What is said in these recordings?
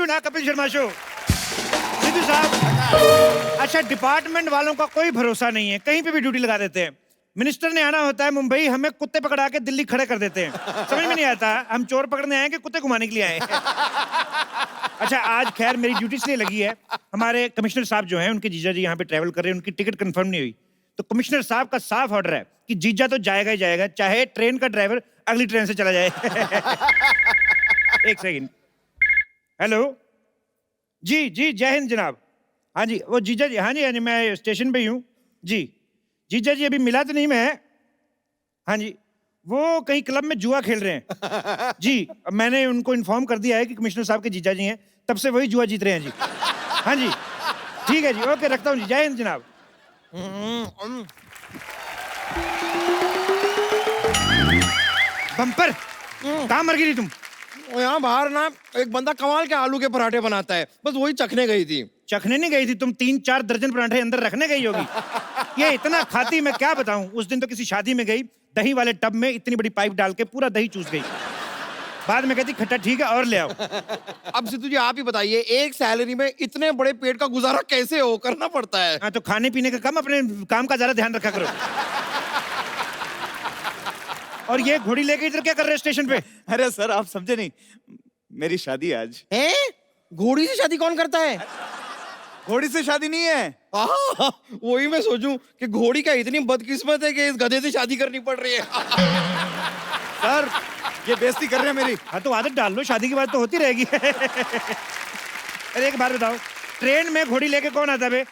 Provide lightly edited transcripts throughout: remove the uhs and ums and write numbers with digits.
To ना Kapil Sharma show. Sidhu साहब, अच्छा डिपार्टमेंट वालों का कोई भरोसा नहीं है, कहीं पे भी ड्यूटी लगा देते हैं। मिनिस्टर ने आना होता है मुंबई, हमें कुत्ते पकड़ा के दिल्ली खड़े कर देते हैं। समझ में नहीं आता हम चोर पकड़ने आए कि कुत्ते घुमाने के लिए आए हैं। अच्छा आज खैर मेरी ड्यूटी इसलिए लगी है, हमारे कमिश्नर साहब जो हैं उनके जीजा जी यहाँ पे ट्रैवल कर रहे हैं, उनकी टिकट कंफर्म नहीं हुई, तो कमिश्नर साहब का साफ ऑर्डर है कि जीजा तो जाएगा ही जाएगा, चाहे ट्रेन का ड्राइवर अगली ट्रेन से चला जाए। एक सेकंड। हेलो जी जी, जय हिंद जनाब। हाँ जी वो जीजा जी, हाँ जी मैं स्टेशन पे ही हूँ जी। जीजा जी अभी मिला तो नहीं मैं, हाँ जी वो कहीं क्लब में जुआ खेल रहे हैं जी। अब मैंने उनको इन्फॉर्म कर दिया है कि कमिश्नर साहब के जीजा जी हैं, तब से वही जुआ जीत रहे हैं जी। हाँ जी ठीक है जी, ओके रखता हूँ जी, जय हिंद जनाब। बम्पर कहाँ मर गई थी तुम? यहाँ बाहर ना एक बंदा कमाल के आलू के पराठे बनाता है, बस वही चखने गई थी। चखने नहीं गई थी तुम, 3-4 दर्जन पराठे अंदर रखने गई होगी। ये इतना खाती मैं क्या बताऊं। उस दिन तो किसी शादी में गई, दही वाले टब में इतनी बड़ी पाइप डाल के पूरा दही चूस गई। बाद में कहती खट्टा ठीक है और ले आओ। अब सिद्धू जी आप ही बताइए, एक सैलरी में इतने बड़े पेट का गुजारा कैसे हो करना पड़ता है? हाँ तो खाने पीने का कम, अपने काम का ज्यादा ध्यान रखा करो। और ये घोड़ी लेके इधर क्या कर रहे हो स्टेशन पे? अरे सर आप समझे नहीं, मेरी शादी है आज। हैं? घोड़ी से शादी कौन करता है? घोड़ी से शादी नहीं है। वही मैं सोचूं कि घोड़ी का इतनी बदकिस्मत है कि इस गधे से शादी करनी पड़ रही है। सर ये बेइज्जती कर रहे हैं मेरी। हाँ तो आदत डाल लो, शादी की बात तो होती रहेगी। अरे एक बात बताओ, ट्रेन में घोड़ी लेके कौन आता है?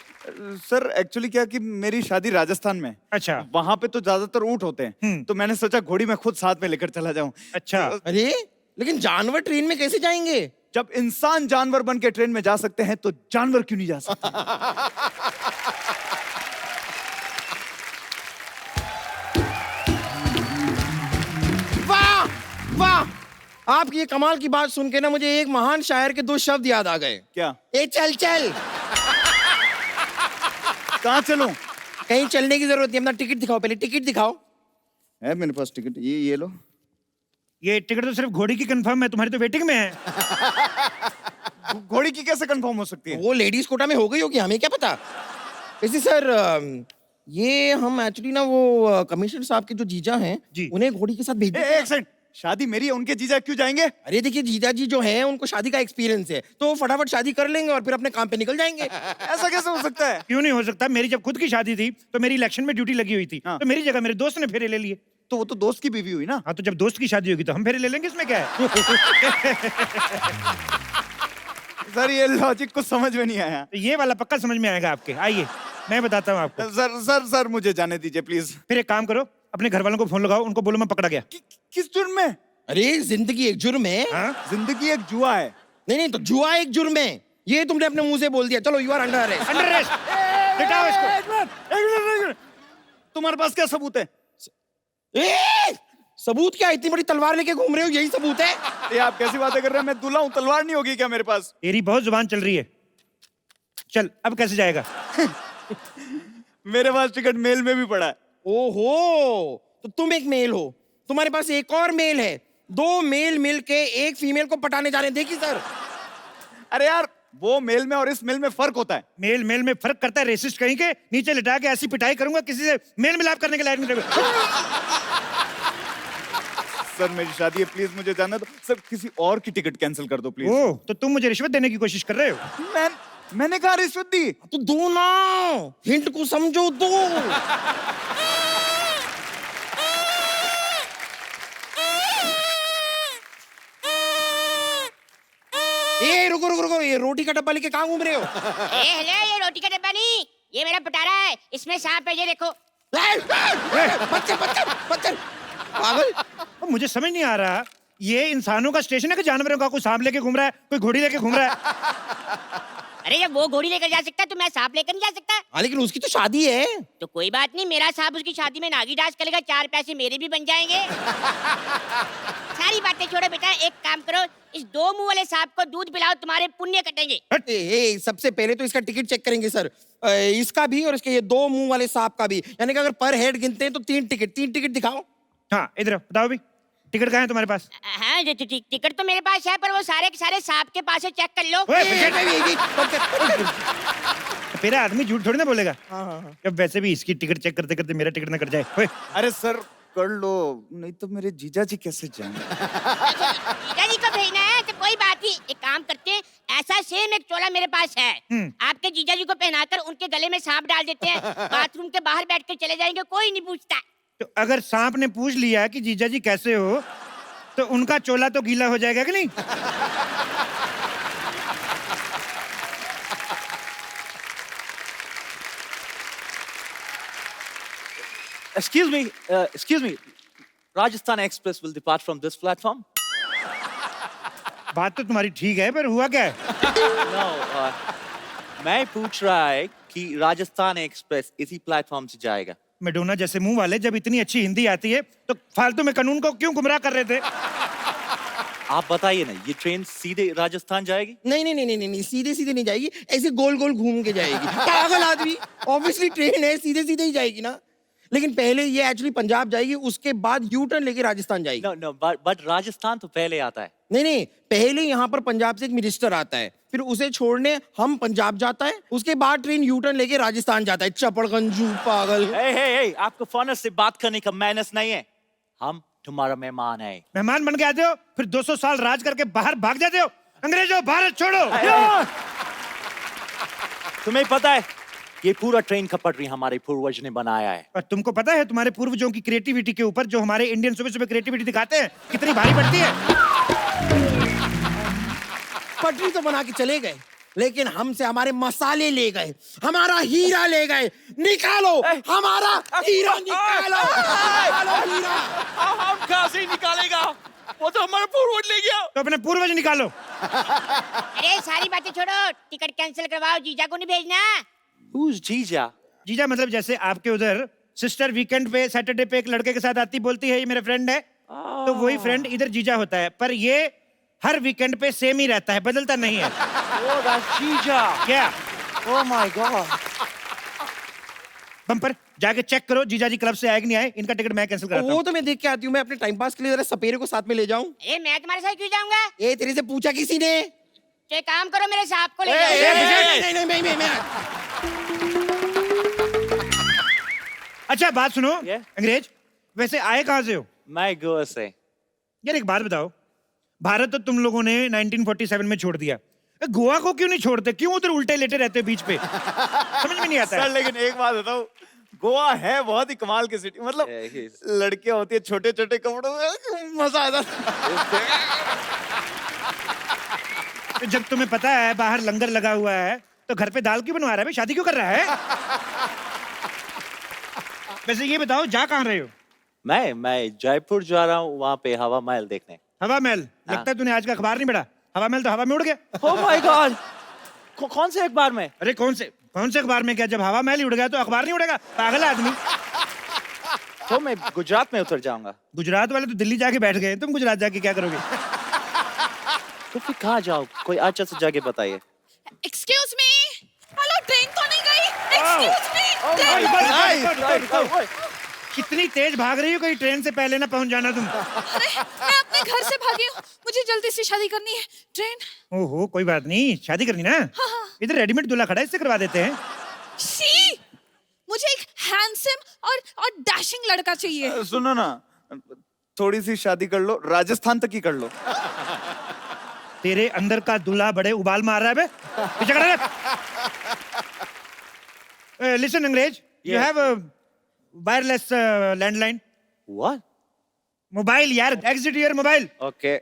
सर एक्चुअली क्या कि मेरी शादी राजस्थान में। अच्छा। वहां पे तो ज्यादातर ऊंट होते हैं, तो मैंने सोचा घोड़ी में खुद साथ में लेकर चला जाऊं। अच्छा। अरे लेकिन जानवर ट्रेन में कैसे जाएंगे? जब इंसान जानवर बन के ट्रेन में जा सकते हैं तो जानवर क्यों नहीं जा सकते? वाह वाह, आपकी ये कमाल की बात सुन के ना मुझे एक महान शायर के 2 शब्द याद आ गए। क्या? ए चल चल। कहाँ चलूं? कहीं चलने की जरूरत नहीं, अपना टिकट दिखाओ, पहले टिकट दिखाओ। है मेरे पास टिकट, ये लो। ये टिकट तो सिर्फ घोड़ी की कंफर्म है, तुम्हारी तो वेटिंग में है। घोड़ी की कैसे कंफर्म हो सकती है? वो लेडीज कोटा में हो गई होगी, हमें क्या पता। वैसे सर ये हम एक्चुअली ना वो कमिश्नर साहब के जो जीजा हैं जी, उन्हें घोड़ी के साथ भेज दें। एक सेकंड, शादी मेरी है, उनके जीजा क्यों जाएंगे? अरे देखिए जीजा जी जो हैं उनको शादी का एक्सपीरियंस है, तो वो फटाफट शादी कर लेंगे और फिर अपने काम पे निकल जाएंगे। ऐसा कैसे हो सकता है? क्यों नहीं हो सकता? मेरी जब खुद की शादी थी तो मेरी इलेक्शन में ड्यूटी लगी हुई थी, हाँ। तो मेरी जगह मेरे दोस्त ने फेरे ले लिए। तो वो तो दोस्त की बीवी हुई ना। हाँ तो जब दोस्त की शादी होगी तो हम फेरे ले लेंगे, इसमें क्या है? सर ये लॉजिक कुछ समझ में नहीं आया। तो ये वाला पक्का समझ में आएगा आपके, आइए मैं बताता हूँ आपको। सर मुझे जाने दीजिए प्लीज। फिर एक काम करो, अपने घर वालों को फोन लगाओ, उनको बोलो मैं पकड़ा गया। किस जुर्म में? अरे जिंदगी एक जुर्म है। हाँ? जिंदगी एक जुआ है। नहीं तो जुआ एक जुर्म है, ये तुमने अपने मुंह से बोल दिया। चलो you are under arrest. Under arrest. हटाओ इसको। तुम्हारे पास क्या सबूत है? सबूत क्या? इतनी बड़ी तलवार लेके घूम रहे हो, यही सबूत है? ये आप कैसी बातें कर रहे हैं? मैं दूल्हा हूँ, तलवार नहीं होगी क्या मेरे पास? तेरी बहुत जुबान चल रही है। चल अब कैसे जाएगा? मेरे पास टिकट मेल में भी पड़ा है। ओहो, तो तुम एक मेल हो, तुम्हारे पास एक और मेल है, 2 मेल मिलके एक फीमेल को पटाने जा रहे हैं। देखिए सर। अरे यार वो मेल में और इस मेल में फर्क होता है। मेल में फर्क करता है, रेसिस्ट कहीं के। नीचे लिटा के ऐसी पिटाई करूंगा किसी से मेल मिलाप करने के लायक नहीं रहेगा। सर मेरी शादी है, प्लीज मुझे जाना दो। सर किसी और की टिकट कैंसिल कर दो प्लीज। ओह तो तुम मुझे रिश्वत देने की कोशिश कर रहे हो? मैंने कहा रिश्वत दी? तो दो ना, हिंट को समझो, दो। ए रुको रुको रुको, ये रोटी का डब्बा लेके कहाँ घूम रहे हो? हेलो, ये रोटी का डब्बा नहीं, ये मेरा पटारा है, इसमें सांप है, ये देखो। बच्चन पागल। मुझे समझ नहीं आ रहा, ये इंसानों का स्टेशन है कि जानवरों का? कोई सांप लेके घूम रहा है, कोई घोड़ी लेके घूम रहा है। अरे जब वो घोड़ी लेकर जा सकता है तो मैं सांप लेकर नहीं जा सकता? हाँ लेकिन उसकी तो शादी है। तो कोई बात नहीं, मेरा सांप उसकी शादी में नागी डांस करेगा, 4 पैसे मेरे भी बन जाएंगे। सारी बातें छोड़ो बेटा, एक काम करो, इस 2 मुंह वाले सांप को दूध पिलाओ, तुम्हारे पुण्य कटेंगे। सबसे पहले तो इसका टिकट चेक करेंगे सर, इसका भी और इसके ये 2 मुंह वाले सांप का भी। यानी कि अगर पर हेड गिनते हैं तो 3 टिकट दिखाओ। हाँ इधर बताओ भी। टिकट कहाँ है तुम्हारे पास? हाँ टिकट तो मेरे पास है, पर वो सारे के सारे सांप के पास है, चेक कर लो। ओए, मेरा आदमी झूठ थोड़ी ना बोलेगा। अब वैसे भी इसकी टिकट चेक करते करते मेरा टिकट ना कट जाए। ओए, अरे सर कर लो, नहीं तो मेरे जीजा जी कैसे जाएंगे? जीजा जी को भेजना है तो कोई बात नहीं, एक काम करते हैं, ऐसा सेम एक चोला मेरे पास है, आपके जीजा जी को पहनाकर उनके गले में सांप डाल देते हैं, बाथरूम के बाहर बैठ कर चले जाएंगे, कोई नहीं पूछता। तो अगर सांप ने पूछ लिया कि जीजा जी कैसे हो, तो उनका चोला तो गीला हो जाएगा कि नहीं? Excuse me. Rajasthan Express will depart from this platform. बात तो तुम्हारी ठीक है, पर हुआ क्या है? No, मैं पूछ रहा है कि राजस्थान एक्सप्रेस इसी प्लेटफॉर्म से जाएगा। मेडोना जैसे मुंह वाले जब इतनी अच्छी हिंदी आती है तो फालतू में कानून को क्यों गुमराह कर रहे थे? आप बताइए ना, ये ट्रेन सीधे राजस्थान जाएगी? नहीं, सीधे सीधे नहीं जाएगी, ऐसे गोल गोल घूम के जाएगी। पागल आदमी, ऑब्वियसली ट्रेन है, सीधे सीधे ही जाएगी ना। लेकिन पहले ये एक्चुअली पंजाब जाएगी, उसके बाद यू टर्न लेके राजस्थान जाएगी। No, but राजस्थान तो पहले आता है। नहीं, पहले यहाँ पर पंजाब से एक मिनिस्टर आता है, फिर उसे छोड़ने हम पंजाब जाता है, उसके बाद ट्रेन यू टर्न लेके राजस्थान जाता है। चपड़गंजू पागल। Hey, आपको फॉरनर से बात करने का मैनर्स नहीं है। हम तुम्हारा मेहमान है। मेहमान बन के आते हो, फिर 200 साल राज करके बाहर भाग जाते हो। अंग्रेजों, भारत छोड़ो। तुम्हें पता है, ये पूरा ट्रेन का पटरी हमारे पूर्वज ने बनाया है। और तुमको पता है तुम्हारे पूर्वजों की क्रिएटिविटी के ऊपर जो हमारे इंडियन सुबह सुबह क्रिएटिविटी दिखाते हैं कितनी भारी पड़ती है? पटरी तो बना के चले गए, लेकिन हमसे हमारे मसाले ले गए, हमारा हीरा ले गए। निकालो हमारा हीरा, निकालो हीरा। हम कहाँ से निकालेगा? वो तो हमारा पूर्वज ले गया। तो अपने पूर्वज निकालो। अरे सारी बातें छोड़ो, टिकट कैंसिल करवाओ, जीजा को नहीं भेजना। Who's जीजा? जीजा मतलब जैसे आपके उधर सिस्टर वीकेंड पे सैटरडे पे एक लड़के के साथ आती बोलती है ये मेरा फ्रेंड है, तो वही फ्रेंड इधर जीजा होता है, पर ये हर वीकेंड पे सेम ही रहता है, बदलता नहीं है। Oh, that's जीजा। क्या? Oh my God। बम्पर जाके चेक करो जीजा जी क्लब से आए कि नहीं आए, इनका टिकट मैं कैंसिल कराता वो हूँ। तो मैं देख के आती हूँ, मैं अपने टाइम पास के लिए जरा सपेरे को साथ में ले जाऊं। अरे मैं तुम्हारे साथ क्यों जाऊंगा? ये तेरे से पूछा किसी ने? तो एक काम करो, मेरे सांप को ले नहीं, जाओ। नहीं। अच्छा बात सुनो Yeah? अंग्रेज, वैसे आए कहाँ से हो? मैं गोवा से। यार एक बात बताओ, भारत तो तुम लोगों ने 1947 में छोड़ दिया, गोवा को क्यों नहीं छोड़ते? क्यों उधर उल्टे लेटे रहते हो बीच पे? समझ में नहीं आता सर है। लेकिन एक बात बताओ, गोवा है बहुत ही कमाल की सिटी, मतलब लड़कियां होती है छोटे छोटे कपड़ों में, मजा आता है। तो जब तुम्हें पता है बाहर लंगर लगा हुआ है तो घर पे दाल क्यों बनवा रहा है भाई? शादी क्यों कर रहा है? वैसे ये बताओ जा कहाँ रहे हो? मैं जयपुर जा रहा हूँ, वहाँ पे हवा महल देखने। हवा महल? लगता है तूने आज का अखबार नहीं पढ़ा। हवा महल तो हवा में उड़ गया। Oh my God। कौन से अखबार में? अरे कौन से अखबार में? क्या जब हवा महल ही उड़ गया तो अखबार नहीं उड़ेगा? पागल आदमी। तो मैं गुजरात में उतर जाऊंगा। गुजरात वाले तो दिल्ली जाके बैठ गए, तुम गुजरात जाके क्या करोगे? तो फिर कहाँ जाओ? कोई अच्छा सा जगह बताइए। एक्सक्यूज मी, हेलो, ट्रेन तो नहीं गई? एक्सक्यूज मी, कितनी तेज भाग रही हो, कहीं ट्रेन से पहले ना पहुंच जाना तुम। अरे मैं अपने घर से भागी हूँ, मुझे जल्दी से शादी करनी है। ट्रेन। ओहो कोई बात नहीं, शादी करनी ना? हाँ। इधर रेडीमेड दूल्हा खड़ा है, इससे करवा देते हैं। शी, मुझे एक हैंडसम और डैशिंग लड़का चाहिए। सुनो ना, थोड़ी सी शादी कर लो, राजस्थान तक ही कर लो। तेरे अंदर का दूल्हा बड़े उबाल मार रहा है बे। पीछे खड़ा रह। लिसन अंग्रेज, you have wireless landline. What? Mobile यार, एग्जिट योर मोबाइल। Okay।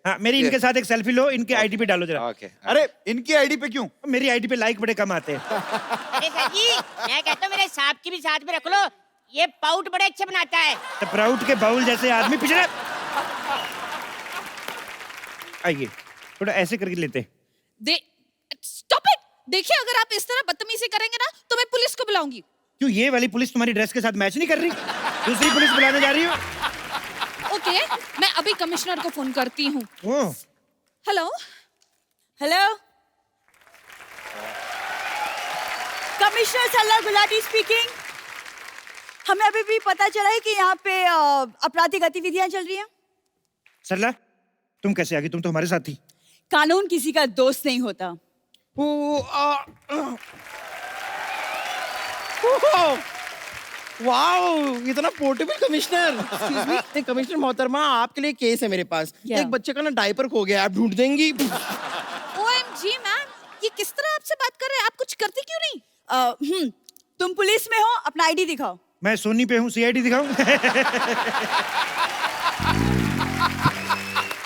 हाँ, मेरी इनके साथ एक सेल्फी लो, इनके आईडी पे डालो जरा। Okay। अरे इनकी आईडी पे क्यों? मेरी आईडी पे लाइक बड़े कम आते हैं। अरे सर जी, मैं कहता हूँ मेरे सांप की भी साथ में रख लो, ये पाउट बड़े अच्छे बनाता है। तो प्राउड के बाउल जैसे आदमी पीछे रह। आइए थोड़ा ऐसे करके लेते। Stop it. देखिए, अगर आप इस तरह बदतमीजी करेंगे ना तो मैं पुलिस को बुलाऊंगी। क्यों, ये वाली पुलिस तुम्हारी ड्रेस के साथ मैच नहीं कर रही? दूसरी पुलिस बुलाने जा रही हो? ओके, मैं अभी कमिश्नर को फोन करती हूँ। ओह, हेलो हेलो, कमिश्नर सल्ला गुलाटी स्पीकिंग। हमें अभी भी पता चला है कि यहाँ पे आपराधिक गतिविधियां चल रही हैं। सरला, तुम कैसे आ गई? तुम तो हमारे साथ थी। कानून किसी का दोस्त नहीं होता। वाओ, इतना portable commissioner. Excuse me, commissioner मोहतरमा, आपके लिए केस है मेरे पास। क्या? एक बच्चे का ना डायपर खो गया, आप ढूंढ देंगी? OMG मैम, ये किस तरह आपसे बात कर रहे हैं? आप कुछ करती क्यों नहीं? तुम पुलिस में हो, अपना आईडी दिखाओ। मैं सोनी पे हूँ, CID दिखाऊं?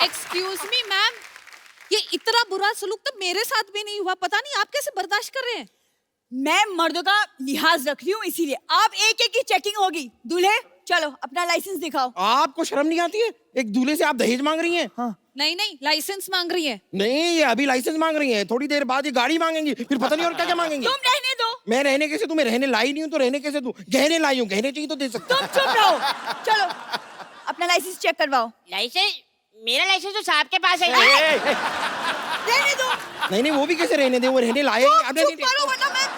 एक्सक्यूज मी मैम, ये इतना बुरा सलूक तो मेरे साथ भी नहीं हुआ। पता नहीं आप कैसे बर्दाश्त कर रहे हैं। मैं मर्दों का लिहाज रख रही हूँ, इसीलिए आप एक एक की चेकिंग होगी। दूल्हे, चलो अपना लाइसेंस दिखाओ। आपको शर्म नहीं आती है? एक दूल्हे से आप दहेज मांग रही हैं? हाँ। नहीं नहीं, लाइसेंस मांग रही है। नहीं, ये अभी लाइसेंस मांग रही हैं, थोड़ी देर बाद ये गाड़ी मांगेंगी, फिर पता नहीं और क्या क्या मांगेंगी। तुम रहने दो। मैं रहने कैसे दूं? मैं रहने लाई नहीं हूँ तो रहने कैसे दूं? गहने लाई हूँ, गहने चाहिए तो दे सकता तुम चुप रहो। चलो अपना लाइसेंस चेक करवाओ। लाइसेंस? मेरा लाइसेंस तो साहब के पास है। रहने दो। नहीं नहीं, वो भी कैसे रहने दे? वो रहने लाए। अब चुप करो वरना मैं।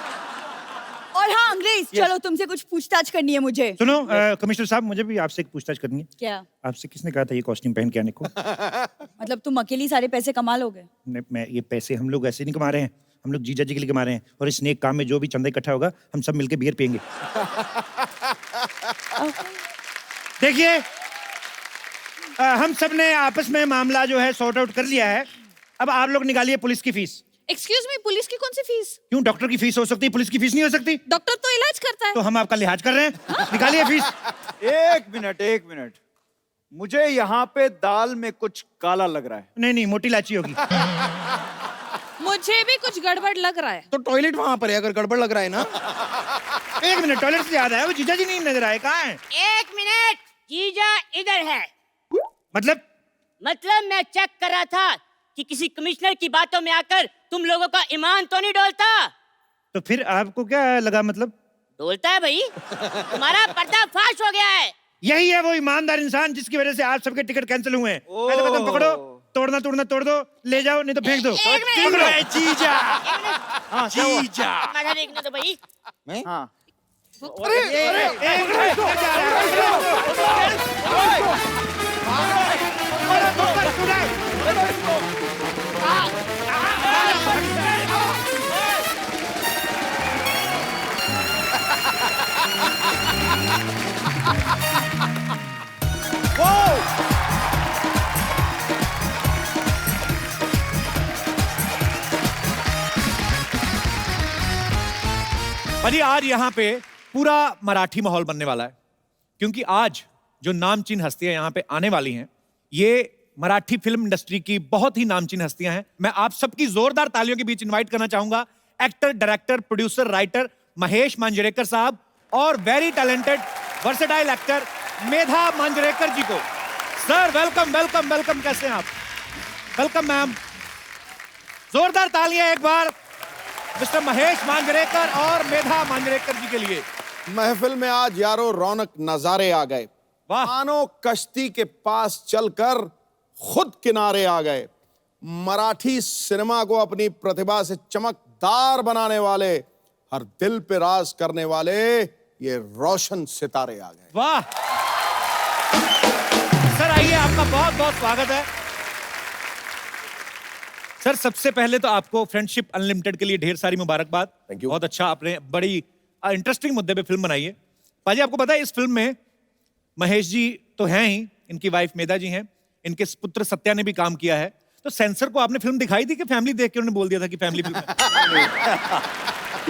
और हाँ अंग्रेज, चलो तुमसे कुछ पूछताछ करनी है मुझे। सुनो कमिश्नर साहब, मुझे भी आपसे एक पूछताछ करनी है। क्या? आपसे किसने कहा था ये कॉस्ट्यूम पहन के आने को? मतलब तुम अकेली सारे पैसे कमा लोगे? मैं ये पैसे हम लोग ऐसे नहीं कमा रहे हैं, हम लोग जीजा जी के लिए कमा रहे हैं, और इस नेक काम में जो भी चंदा इकट्ठा होगा हम सब मिलके बियर पियेंगे। देखिए, हम सब ने आपस में मामला जो है सॉर्ट आउट कर लिया है। अब आप लोग निकालिए पुलिस की फीस। एक्सक्यूज मी, पुलिस की कौन सी फीस? क्यों, डॉक्टर की फीस हो सकती है, पुलिस की फीस नहीं हो सकती? डॉक्टर तो इलाज करता है। तो हम आपका लिहाज कर रहे हैं। निकालिए फीस। एक मिनट, मुझे यहाँ पे दाल में कुछ काला लग रहा है। नहीं नहीं, मोटी इलायची होगी। मुझे भी कुछ गड़बड़ लग रहा है। तो टॉयलेट वहां पर है, अगर गड़बड़ लग रहा है ना। एक मिनट, टॉयलेट से याद आया, वो जीजा जी नहीं नजर आए, कहाँ हैं? एक मिनट, जीजा इधर है। मतलब मैं चेक कर रहा था कि किसी कमिश्नर की बातों में आकर तुम लोगों का ईमान तो नहीं डोलता। तो फिर आपको क्या लगा? मतलब डोलता है भाई, तुम्हारा पर्दाफाश हो गया है। यही है वो ईमानदार इंसान जिसकी वजह से आज सबके टिकट कैंसिल हुए हैं। मैं तो कहता हूं, पकड़ो, तोड़ना तोड़ दो, ले जाओ, नहीं तो फेंक दो। एक मिनट। पकड़ो। जीजा, हाँ, जीजा। माथा देखने दो भाई। हाँ। अजी आज यहाँ पे पूरा मराठी माहौल बनने वाला है, क्योंकि आज जो नामचीन हस्तियां यहाँ पे आने वाली हैं, ये मराठी फिल्म इंडस्ट्री की बहुत ही नामचीन हस्तियां हैं। मैं आप सबकी जोरदार तालियों के बीच इनवाइट करना चाहूंगा actor, director, producer, writer Mahesh Manjrekar साहब और वेरी टैलेंटेड वर्सेटाइल एक्टर मेधा मांजरेकर जी को। सर वेलकम वेलकम वेलकम, कैसे हैं आप? Welcome ma'am. जोरदार तालियां एक बार मिस्टर महेश मांजरेकर और मेधा मांजरेकर जी के लिए। महफिल में आज यारो रौनक नजारे आ गए। वाह। मानो कश्ती के पास चलकर खुद किनारे आ गए। मराठी सिनेमा को अपनी प्रतिभा से चमकदार बनाने वाले, हर दिल पे राज करने वाले ये रोशन सितारे आ गए। वाह सर, आइए, आपका बहुत बहुत स्वागत है। सर सबसे पहले तो आपको फ्रेंडशिप अनलिमिटेड के लिए ढेर सारी मुबारकबाद। Thank you. बहुत अच्छा, आपने बड़ी इंटरेस्टिंग मुद्दे पे फिल्म बनाई है। पाजी, आपको पता है इस फिल्म में महेश जी तो हैं ही, इनकी वाइफ मेधा जी हैं, इनके पुत्र सत्या ने भी काम किया है। तो सेंसर को आपने फिल्म दिखाई थी कि फैमिली देख के उन्होंने बोल दिया था कि फैमिली फिल्म है?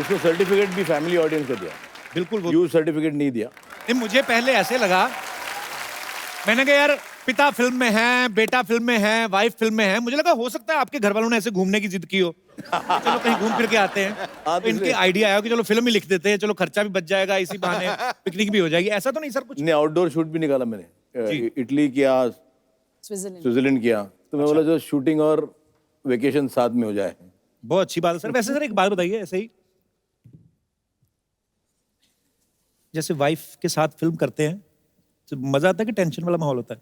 उसमें सर्टिफिकेट भी फैमिली ऑडियंस को दिया। बिल्कुल वो यूज सर्टिफिकेट नहीं दिया। नहीं, मुझे पहले ऐसे लगा, मैंने कहा यार पिता फिल्म में है, बेटा फिल्म में है, वाइफ फिल्म में है, मुझे लगा हो सकता है आपके घर वालों ने ऐसे घूमने की जिद की हो, चलो कहीं घूम फिर के आते हैं। तो इनके आइडिया आया कि चलो फिल्म ही लिख देते हैं, चलो खर्चा भी बच जाएगा, इसी बहाने पिकनिक भी हो जाएगी। ऐसा तो नहीं सर कुछ? नहीं, आउटडोर शूट भी निकाला मैंने। इटली किया, स्विट्जरलैंड किया। तो मैं बोला जो शूटिंग और वेकेशन साथ में हो जाए। बहुत अच्छी बात है सर। वैसे सर एक बात बताइए, ऐसे ही जैसे वाइफ के साथ फिल्म करते हैं तो मजा आता है कि टेंशन वाला माहौल होता है?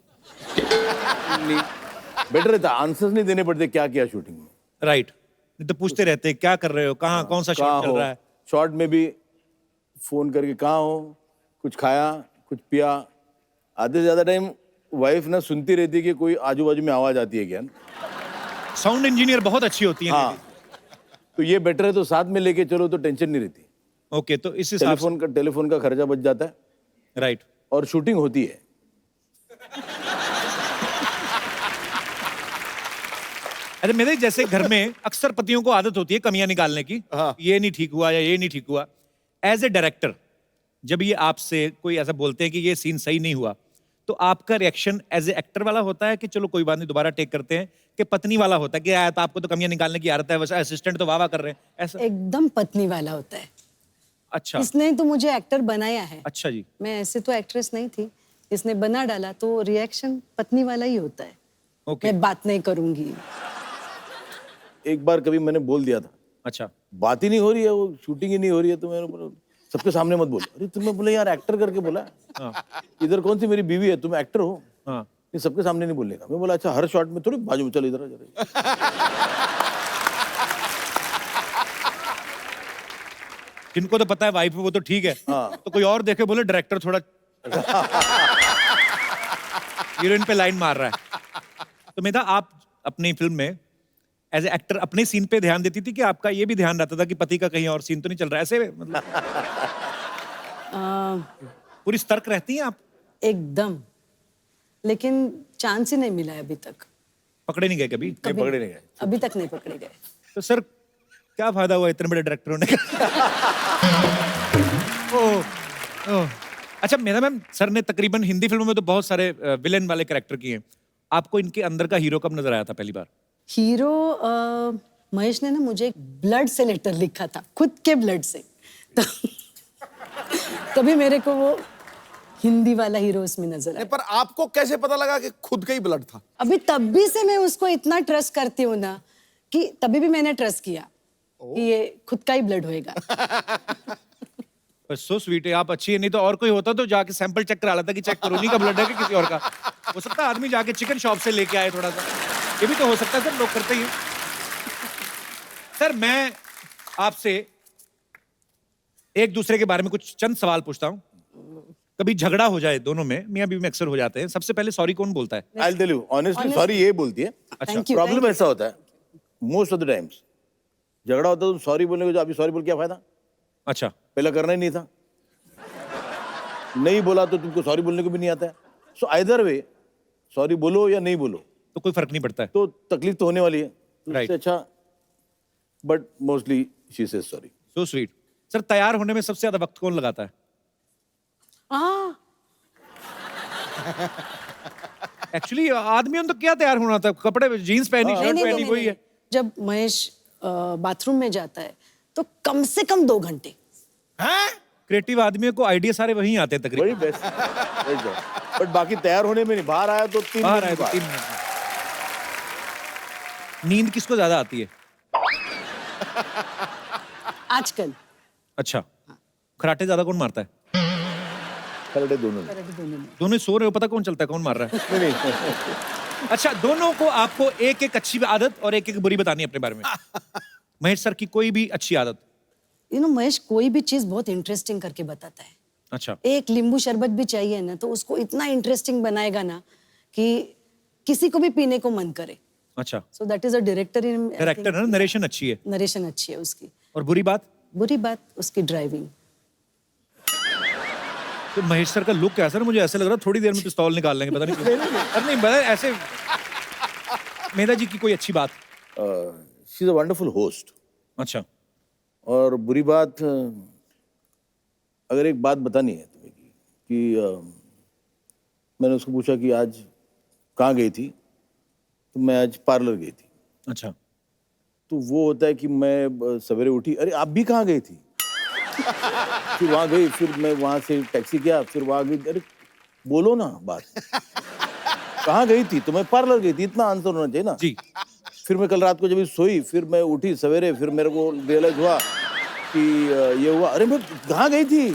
बेटर रहता, आंसर्स नहीं देने पड़ते क्या किया शूटिंग में। राइट, नहीं तो पूछते रहते हैं क्या कर रहे हो, कहाँ, कौन सा शॉट चल रहा है। शॉट में भी फोन करके कहाँ हो, कुछ खाया, कुछ पिया। आधे से ज्यादा टाइम वाइफ ना सुनती रहती है कि कोई आजू बाजू में आवाज आती है क्या। साउंड इंजीनियर बहुत अच्छी होती है। हाँ, तो ये बेटर है, तो साथ में लेके चलो तो टेंशन नहीं रहती। ओके, तो इस हिसाब से टेलीफोन का खर्चा बच जाता है, राइट। और शूटिंग होती है। अरे मेरे जैसे घर में अक्सर पतियों को आदत होती है कमियां निकालने की। ये नहीं ठीक हुआ या ये नहीं ठीक हुआ। एज ए डायरेक्टर जब ये आपसे कोई ऐसा बोलते हैं कि ये सीन सही नहीं हुआ, तो आपका रिएक्शन एज ए एक्टर वाला होता है कि चलो कोई बात नहीं दोबारा टेक करते हैं, कि पत्नी वाला होता है कि आया तो आपको तो कमियां निकालने की आदत है, वैसे असिस्टेंट तो वाह कर रहे हैं, ऐसा? एकदम पत्नी वाला होता है। अच्छा, इसने तो मुझे एक्टर बनाया है। अच्छा जी। मैं ऐसे तो एक्ट्रेस नहीं थी, इसने बना डाला, तो रिएक्शन पत्नी वाला ही होता है। ओके। मैं बात नहीं करूंगी। एक बार कभी मैंने बोल दिया था, अच्छा, बात ही नहीं हो रही है, वो शूटिंग ही नहीं हो रही है, तो मैंने बोला सबके सामने मत बोल। अरे तुमने बोला यार एक्टर करके बोला, इधर कौन सी मेरी बीवी है, तुम एक्टर हो, ये सबके सामने नहीं बोलने का। मैं बोला अच्छा हर शॉट में थोड़ी बाजू में चलो इधर जरा। जिनको तो पता है वाइफ है वो तो ठीक है, तो कोई और देखे बोले डायरेक्टर थोड़ा हीरोइन पे लाइन मार रहा है। तो मेधा, आप अपनी फिल्म में एज ए एक्टर अपने सीन पे ध्यान देती थी कि आपका ये भी ध्यान रहता था कि पति का कहीं और सीन तो नहीं चल रहा है, ऐसे मतलब पूरी सतर्क रहती हैं आप? एकदम, लेकिन चांस ही नहीं मिला है अभी तक। पकड़े नहीं गए कभी? नहीं पकड़े नहीं गए। अभी तक नहीं पकड़े गए। तो सर क्या फायदा हुआ इतने बड़े डायरेक्टर होने का? ओह, अच्छा मेरा मैम, सर ने तकरीबन हिंदी फिल्मों में तो बहुत सारे विलेन वाले कैरेक्टर किए हैं, आपको इनके अंदर का हीरो कब नजर आया था पहली बार? हीरो महेश ने ना मुझे ब्लड से लेटर लिखा था, खुद के ब्लड से। तो तभी मेरे को वो हिंदी वाला हीरो उसमें नजर आया। पर आपको कैसे पता लगा कि खुद का ही ब्लड था? अभी तब भी से मैं उसको इतना ट्रस्ट करती हूँ ना, कि तभी भी मैंने ट्रस्ट किया कि ये खुद का ही ब्लड होएगा। सो स्वीट है, आप अच्छी है, नहीं तो और कोई होता तो जाके सैंपल चेक करा लेता कि चेक करो नहीं का ब्लड है कि किसी और का। हो सकता है आदमी जाके चिकन शॉप से लेके आए थोड़ा सा, ये भी तो हो सकता है सर, लोग करते ही हैं। सर मैं आपसे एक दूसरे के बारे में कुछ चंद सवाल पूछता हूँ। कभी झगड़ा हो जाए दोनों में, मियां बीवी में अक्सर हो जाते हैं, सबसे पहले सॉरी कौन बोलता है? I'll tell you, honestly, sorry ये बोलती है। Thank you, problem thank you. ऐसा होता है मोस्ट ऑफ द टाइम्स, झगड़ा होता है तो सॉरी बोलने को जो अभी सॉरी बोल क्या फायदा? अच्छा, पहले करना ही नहीं था, नहीं बोला तो तुमको सॉरी बोलने को भी नहीं आता है। सो आइदर वे सॉरी बोलो या नहीं बोलो तो कोई फर्क नहीं पड़ता है। तो तकलीफ तो होने वाली है, तो Right. उससे अच्छा, but mostly she says sorry. So sweet. Sir तैयार होने में सबसे ज्यादा वक्त कौन लगाता है? एक्चुअली आदमियों तो क्या तैयार होना था, कपड़े जीन्स पहनी, शर्ट पहनी, वही है। जब महेश बाथरूम में जाता है तो कम से कम 2 घंटे। क्रिएटिव आदमियों को आइडिया सारे वहीं आते हैं वही तकरीबन। बेस्ट, बट बाकी तैयार होने में नहीं, बाहर आया तो 3 बाहर आए तो 3 मिनट में। नींद किसको ज्यादा आती है आजकल? अच्छा, खराटे ज्यादा कौन मारता है? खराटे दोनों। दोनों सो रहे हो, पता कौन चलता है कौन मार रहा है? नहीं अच्छा, दोनों को आपको एक एक अच्छी आदत और एक एक बुरी बतानी है अपने बारे में। महेश सर की कोई भी अच्छी आदत? महेश कोई भी चीज बहुत इंटरेस्टिंग करके बताता है। अच्छा, एक नींबू शरबत भी चाहिए ना, तो उसको इतना इंटरेस्टिंग बनाएगा ना कि किसी को भी पीने को मन करे। अच्छा, so that is a director in director है, नरेशन अच्छी है। नरेशन अच्छी है उसकी। और बुरी बात? बुरी बात उसकी ड्राइविंग। तो महेश सर का लुक कैसा है, मुझे ऐसा लग रहा है थोड़ी देर में पिस्तौल निकाल लेंगे, पता नहीं क्यों। अरे नहीं पता ऐसे। मेधा जी की कोई अच्छी बात? She is a wonderful host. अच्छा, और बुरी बात, अगर एक बात बतानी है तुम्हें कि मैंने उसको पूछा कि आज कहाँ गई थी, तो मैं आज पार्लर गई थी। अच्छा, तो वो होता है कि मैं सवेरे उठी, अरे आप भी कहाँ गई थी? फिर वहाँ गई, फिर मैं वहाँ से टैक्सी किया, फिर वहाँ गई, अरे बोलो ना बात, कहाँ गई थी? तो मैं पार्लर गई थी, इतना आंसर होना चाहिए ना जी। फिर मैं कल रात को जब सोई, फिर मैं उठी सवेरे, फिर मेरे को रियलाइज हुआ कि ये हुआ, अरे मैं कहाँ गई थी?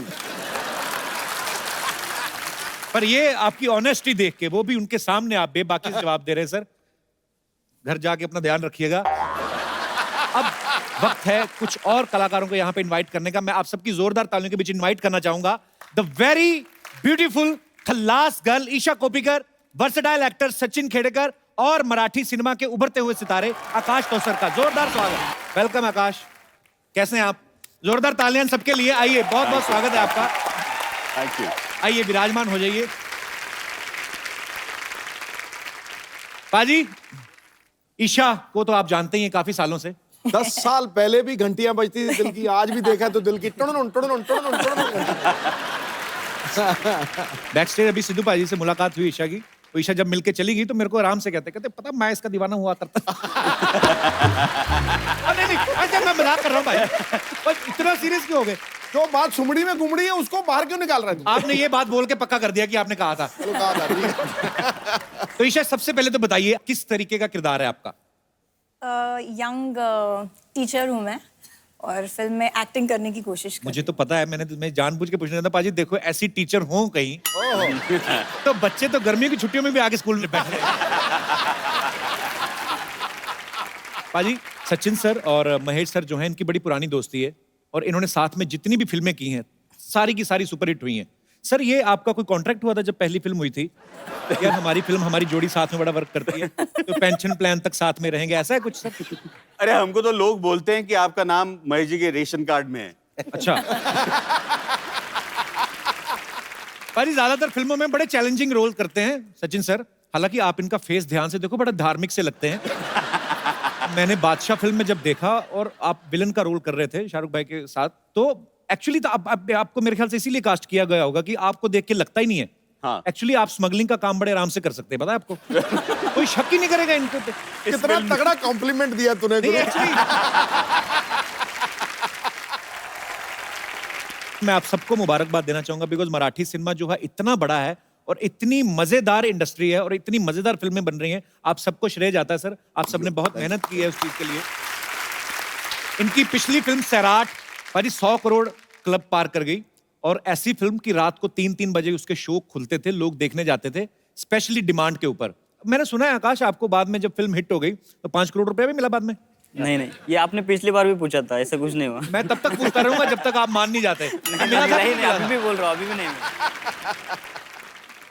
पर ये आपकी ऑनेस्टी देख के, वो भी उनके सामने आप बेबाकी से जवाब दे रहे हैं सर। घर जाके अपना ध्यान रखिएगा। अब वक्त है कुछ और कलाकारों को यहाँ पे इनवाइट करने का। मैं आप सबकी जोरदार तालियों के बीच इनवाइट करना चाहूंगा the very beautiful Khallas girl Isha Koppikar versatile actor Sachin Khedekar और मराठी सिनेमा के उभरते हुए सितारे आकाश कौसर का जोरदार स्वागत। वेलकम आकाश, कैसे हैं आप? जोरदार तालियां सबके लिए। आइए, बहुत बहुत स्वागत है आपका। Thank you. आइए, विराजमान हो जाइए। पाजी, ईशा को तो आप जानते ही हैं काफी सालों से। 10 साल पहले भी घंटियां बजती थी दिल की, आज भी देखा तो दिल की टुन टुन टुन टुन। बैक स्टेज अभी सिद्धू पाजी से मुलाकात हुई ईशा की। तो ईशा जब मिलके चली गई तो मेरे को आराम से कहते पता मैं इसका दीवाना हुआ करता। नहीं, ऐसे मैं मजाक कर रहा हूँ भाई, पर इतना सीरियस क्यों हो गए? जो बात सुमड़ी में गुमड़ी है उसको बाहर क्यों निकाल रहे थे? आपने ये बात बोल के पक्का कर दिया कि आपने कहा था। चलो कहा था, ठीक है। तो ईशा, सबसे पहले तो बताइए किस तरीके का किरदार है आपका? यंग टीचर हूँ मैं और फिल्म में एक्टिंग करने की कोशिश कर। मुझे तो पता है, मैं जानबूझ के पूछना था पाजी। देखो, ऐसी टीचर हो कहीं तो बच्चे तो गर्मियों की छुट्टियों में भी आके स्कूल में बैठ रहे हैं। पाजी, सचिन सर और महेश सर जो हैं, इनकी बड़ी पुरानी दोस्ती है और इन्होंने साथ में जितनी भी फिल्में की हैं सारी की सारी सुपरहिट हुई हैं। सर, ये आपका कोई कॉन्ट्रैक्ट हुआ था जब पहली फिल्म हुई थी? यार हमारी फिल्म, हमारी जोड़ी साथ में बड़ा वर्क करती है तो पेंशन प्लान तक साथ में रहेंगे, ऐसा है कुछ सर? अरे हमको तो लोग बोलते हैं कि आपका नाम महेश जी के रेशन कार्ड में है। अच्छा। पाजी, ज्यादातर फिल्मों में बड़े चैलेंजिंग रोल करते हैं सचिन सर। हालांकि आप इनका फेस ध्यान से देखो, बड़ा धार्मिक से लगते हैं। मैंने बादशाह फिल्म में जब देखा और आप विलन का रोल कर रहे थे शाहरुख भाई के साथ, तो एक्चुअली तो आपको मेरे ख्याल से इसीलिए कास्ट किया गया होगा कि आपको देख के लगता ही नहीं है। हाँ। एक्चुअली आप स्मगलिंग का काम बड़े आराम से कर सकते हैं, पता है आपको। कोई शक ही नहीं करेगा इनको पे। कितना तगड़ा कॉम्प्लीमेंट दिया तूने। नहीं, एक्चुअली मैं आप सबको मुबारकबाद देना चाहूंगा बिकॉज मराठी सिनेमा जो है इतना बड़ा है और इतनी मजेदार इंडस्ट्री है और इतनी मजेदार फिल्में बन रही हैं। आप सबको श्रेय जाता है सर, आप सबने बहुत मेहनत की है उस चीज के लिए। इनकी पिछली फिल्म सैराट भाई 100 करोड़ क्लब पार कर गई और ऐसी फिल्म की रात को 3-3 बजे उसके शो खुलते थे, लोग देखने जाते थे, स्पेशली डिमांड के ऊपर। मैंने सुना है आकाश, आपको बाद में जब फिल्म हिट हो गई तो 5 करोड़ रुपया भी मिला बाद में? नहीं, ये आपने पिछली बार भी पूछा था, ऐसा कुछ नहीं हुआ। मैं तब तक पूछता रहूंगा जब तक आप मान नहीं जाते। नहीं, अभी भी बोल रहा हूँ, अभी भी नहीं।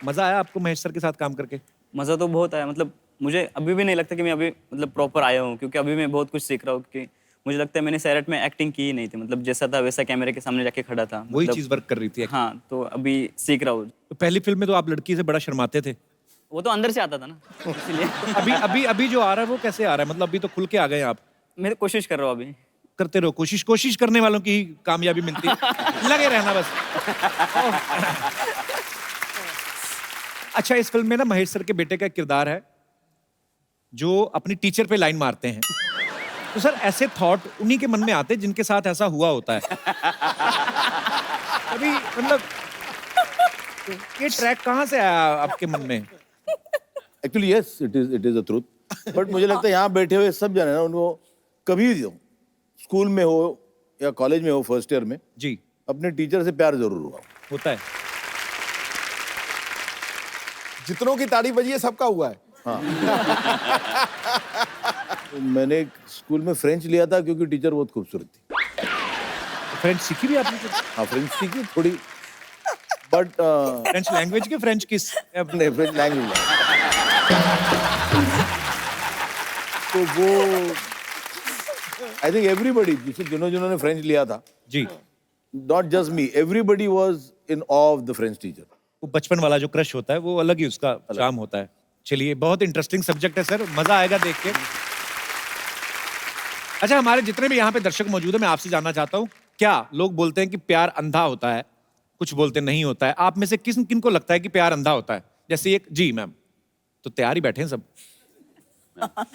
मजा आया आपको महेश सर के साथ काम करके? मजा तो बहुत आया, मतलब मुझे अभी भी नहीं लगता कि मैं अभी मतलब प्रॉपर आया हूँ, क्योंकि अभी मैं बहुत कुछ सीख रहा हूँ। कि मुझे लगता है मैंने सैराट में एक्टिंग की ही नहीं थी, मतलब जैसा था वैसा कैमरे के सामने जाके खड़ा था, वही चीज वर्क कर रही थी। हाँ, तो अभी सीख रहा हूँ। तो पहली फिल्म में तो आप लड़की से बड़ा शर्माते थे। वो तो अंदर से आता था ना, इसलिए। अभी जो आ रहा है वो कैसे आ रहा है? मतलब अभी तो खुल के आ गए आप। मैं तो कोशिश कर रहा हूँ अभी। करते रहो कोशिश करने वालों की ही कामयाबी मिलती है। लगे रहना बस। अच्छा, इस फिल्म में ना महेश सर के बेटे का किरदार है जो अपनी टीचर पे लाइन मारते हैं। तो सर, ऐसे थॉट उन्हीं के मन में आते हैं जिनके साथ ऐसा हुआ होता है। अभी मतलब ये ट्रैक कहाँ से आया आपके मन में? Actually yes, it is the truth. But मुझे लगता है यहाँ बैठे हुए सब जने ना, उनको कभी भी स्कूल में हो या कॉलेज में हो, फर्स्ट ईयर में जी, अपने टीचर से प्यार जरूर हुआ होता है। जितनों की ताड़ी बजी है सबका हुआ है। हाँ। तो मैंने स्कूल में फ्रेंच लिया था क्योंकि टीचर बहुत खूबसूरत थी। फ्रेंच सीखी भी आपने? हाँ, फ्रेंच सीखी थोड़ी, बट फ्रेंच लैंग्वेज के फ्रेंच किस? नहीं, फ्रेंच लैंग्वेज। तो वो आई थिंक एवरीबडी, जिन्होंने फ्रेंच लिया था जी, not just me, everybody was in of the French teacher. वो बचपन वाला जो क्रश होता है वो अलग ही उसका चार्म होता है। चलिए, बहुत इंटरेस्टिंग सब्जेक्ट है सर, मजा आएगा देख के। अच्छा, हमारे जितने भी यहाँ पे दर्शक मौजूद है, मैं आपसे जानना चाहता हूँ, क्या लोग बोलते हैं कि प्यार अंधा होता है, कुछ बोलते नहीं होता है? आप में से किन को लगता है कि प्यार अंधा होता है? जैसे एक जी मैम, तो तैयार ही बैठे हैं सब।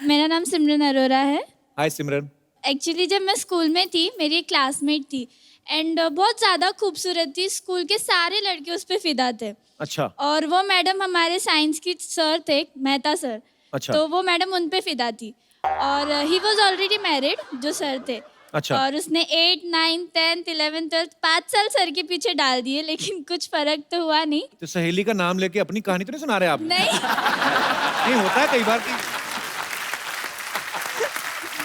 मेरा नाम सिमरन अरोरा है। हाय सिमरन। एक्चुअली जब मैं स्कूल में थी, मेरी एक क्लासमेट थी एंड बहुत ज़्यादा खूबसूरत थी, स्कूल के सारे लड़के उस पर फिदा थे। अच्छा। और वो मैडम हमारे साइंस की सर थे, मेहता सर। अच्छा। तो वो मैडम उन पे फिदा थी और ही वॉज ऑलरेडी मैरिड, जो सर थे। अच्छा। और उसने 8, 9, 10, 11, 12 5 साल सर के पीछे डाल दिए, लेकिन कुछ फर्क तो हुआ नहीं। तो सहेली का नाम लेके अपनी कहानी तो नहीं सुना रहे आप? नहीं। नहीं, होता है कई बार कि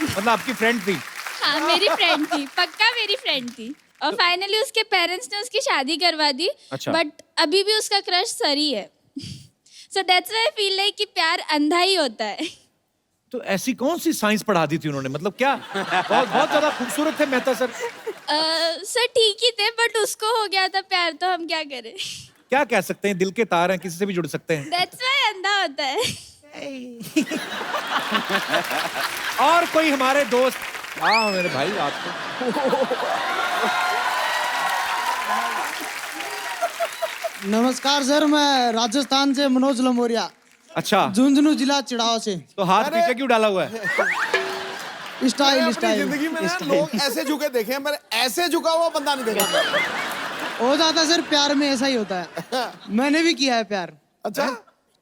मतलब आपकी फ्रेंड थी? हाँ, मेरी फ्रेंड थी, पक्का मेरी फ्रेंड थी। और फाइनली उसके पेरेंट्स ने उसकी शादी करवा दी। अच्छा। बट अभी भी उसका क्रश सर ही है। So that's why I feel like कि प्यार अंधा ही होता है. तो ऐसी कौन सी साइंस पढ़ा दी थी उन्होंने, मतलब क्या? बहुत बहुत ज्यादा खूबसूरत थे मेहता सर. सर ठीक ही थे, बट उसको हो गया था प्यार, तो हम क्या करें? क्या कह सकते हैं, दिल के तार हैं, किसी से भी जुड़ सकते हैं. That's why अंधा होता है. और कोई हमारे दोस्त? हाँ मेरे भाई आपको. नमस्कार सर, मैं राजस्थान से मनोज लमोरिया. अच्छा. झुंझुनू जिला चिड़ाव से. तो हाथ पीछे क्यों डाला हुआ है? स्टाइल जिंदगी में ना लोग ऐसे झुके देखे हैं, मैंने ऐसे झुका हुआ बंदा नहीं देखा. हो जाता सर, प्यार में ऐसा ही होता है. मैंने भी किया है प्यार. अच्छा.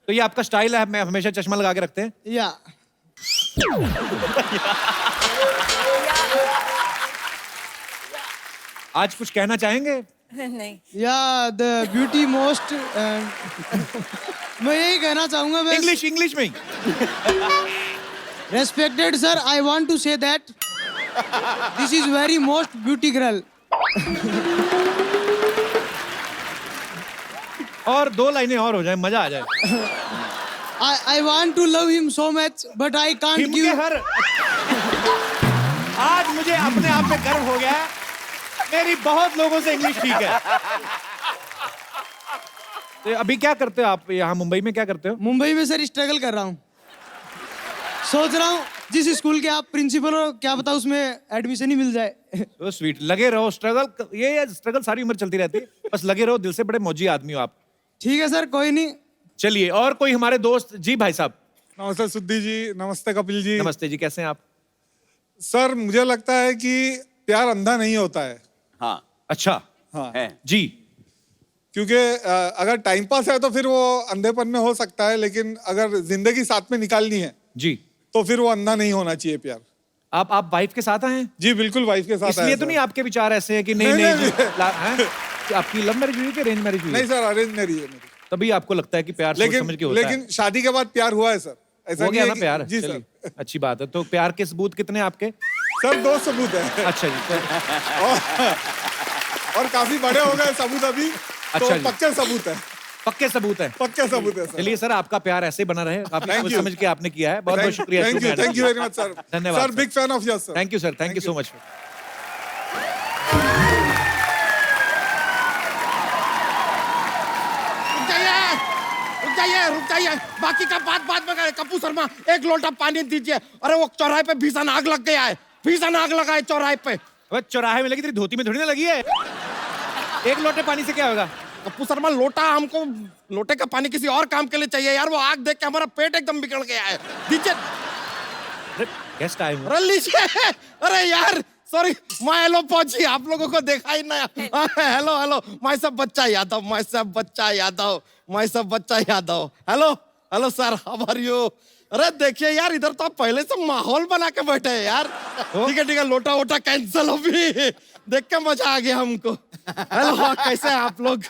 तो ये आपका स्टाइल है, मैं हमेशा चश्मा लगा के रखते हैं. या आज कुछ कहना चाहेंगे? नहीं. या द ब्यूटी मोस्ट. मैं यही कहना चाहूंगा बस. इंग्लिश में. Respected sir, I want to say that this is very most beauty girl. और 2 लाइनें और हो जाए, मजा आ जाए. I want to love him so much, but I can't him के give. हर आज मुझे अपने आप में गर्व हो गया है, मेरी बहुत लोगों से इंग्लिश ठीक है. तो अभी क्या करते हो आप यहाँ मुंबई में, क्या करते हो? मुंबई में सर स्ट्रगल कर रहा हूँ. सोच रहा हूँ जिस स्कूल के आप प्रिंसिपल हो, क्या पता उसमें एडमिशन ही मिल जाए. तो स्वीट, लगे रहो. स्ट्रगल, ये स्ट्रगल सारी उम्र चलती रहती है, बस लगे रहो. दिल से बड़े मौजी आदमी हो आप. ठीक है सर, कोई नहीं. चलिए, और कोई हमारे दोस्त? जी भाई साहब. नमस्ते सुद्दी जी. नमस्ते कपिल जी. नमस्ते जी, कैसे हैं आप? सर मुझे लगता है कि प्यार अंधा नहीं होता है. हाँ. अच्छा. हाँ है. जी. क्योंकि अगर टाइम पास है तो फिर वो अंधेपन में हो सकता है, लेकिन अगर जिंदगी साथ में निकालनी है जी, तो फिर वो अंधा नहीं होना चाहिए प्यार. आप वाइफ के साथ आए हैं? जी बिल्कुल, वाइफ के साथ. इसलिए तो नहीं आपके विचार ऐसे हैं कि नहीं नहीं, नहीं, नहीं, हैं? आपकी लव मैरिज हुई कि अरेंज मैरिज हुई? नहीं सर, अरेंज मैरिज है मेरी. तभी आपको लगता है कि प्यार सोच समझ के होता है. लेकिन शादी के बाद प्यार हुआ है सर. ऐसा हो नहीं गया है ना कि- प्यार? जी चलिए, सर. अच्छी बात है. तो प्यार के सबूत कितने आपके? सर 2 सबूत है. अच्छा जी. और काफी बड़े हो गए सबूत अभी. अच्छा तो जी. पक्के सबूत है. पक्के सबूत है. पक्के सबूत है सर. चलिए सर, आपका प्यार ऐसे ही बना रहे. काफी Thank सोच you. समझ के आपने किया है. बहुत बहुत शुक्रिया. Thank you very much sir. धन्यवाद sir, big fan of your sir. Thank you sir. Thank you so much. रुक जाइए. बाकी का बात में करें. कपूर शर्मा, 1 लोटा पानी दीजिए. अरे वो चौराहे पे भीषण आग लग गया है. भीषण आग लगा है चौराहे पे. अबे चौराहे में लगी, तेरी धोती में थोड़ी ना लगी है. 1 लोटे पानी से क्या होगा? कपूर शर्मा, लोटा हमको, लोटे का पानी किसी और काम के लिए चाहिए यार. वो आग देख के हमारा पेट एकदम बिगड़ गया है. दीजिए. गेस्ट आए हुए. अरे लीजिए. अरे यार सॉरी, मैं हेलो पहुंची, आप लोगों को देखा ही ना. हेलो मैं सब बच्चा Yadav. Hello sir, how are you? अरे देखिए यार, इधर तो आप पहले से माहौल बना के बैठे हैं यार. ठीक है, लोटा वोटा कैंसिल अभी. देख के मजा आ गया हमको. हेलो, कैसे हैं आप लोग?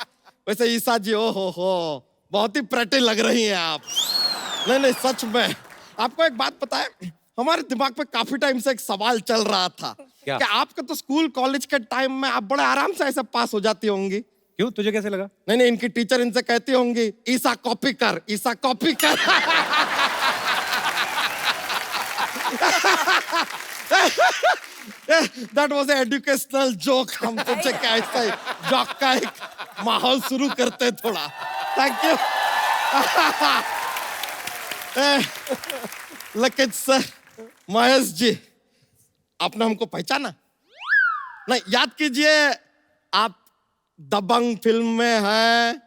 वैसे ईसा जी, ओ हो बहुत ही प्रेटी लग रही हैं आप. नहीं सच में. आपको एक बात पता है, हमारे दिमाग पे काफी टाइम से एक सवाल चल रहा था. क्या? कि आपके तो स्कूल कॉलेज के टाइम में आप बड़े आराम से ऐसे पास हो जाती होंगी. क्यों, तुझे कैसे लगा? नहीं, इनकी टीचर इनसे कहती होंगी, ईसा कॉपी कर. That was an educational joke. हम तुमसे कैसे जोक का एक माहौल शुरू करते हैं थोड़ा. Thank you. लेकिन सर, महेश जी, आपने हमको पहचाना? नहीं, याद कीजिए, आप दबंग फिल्म में हैं.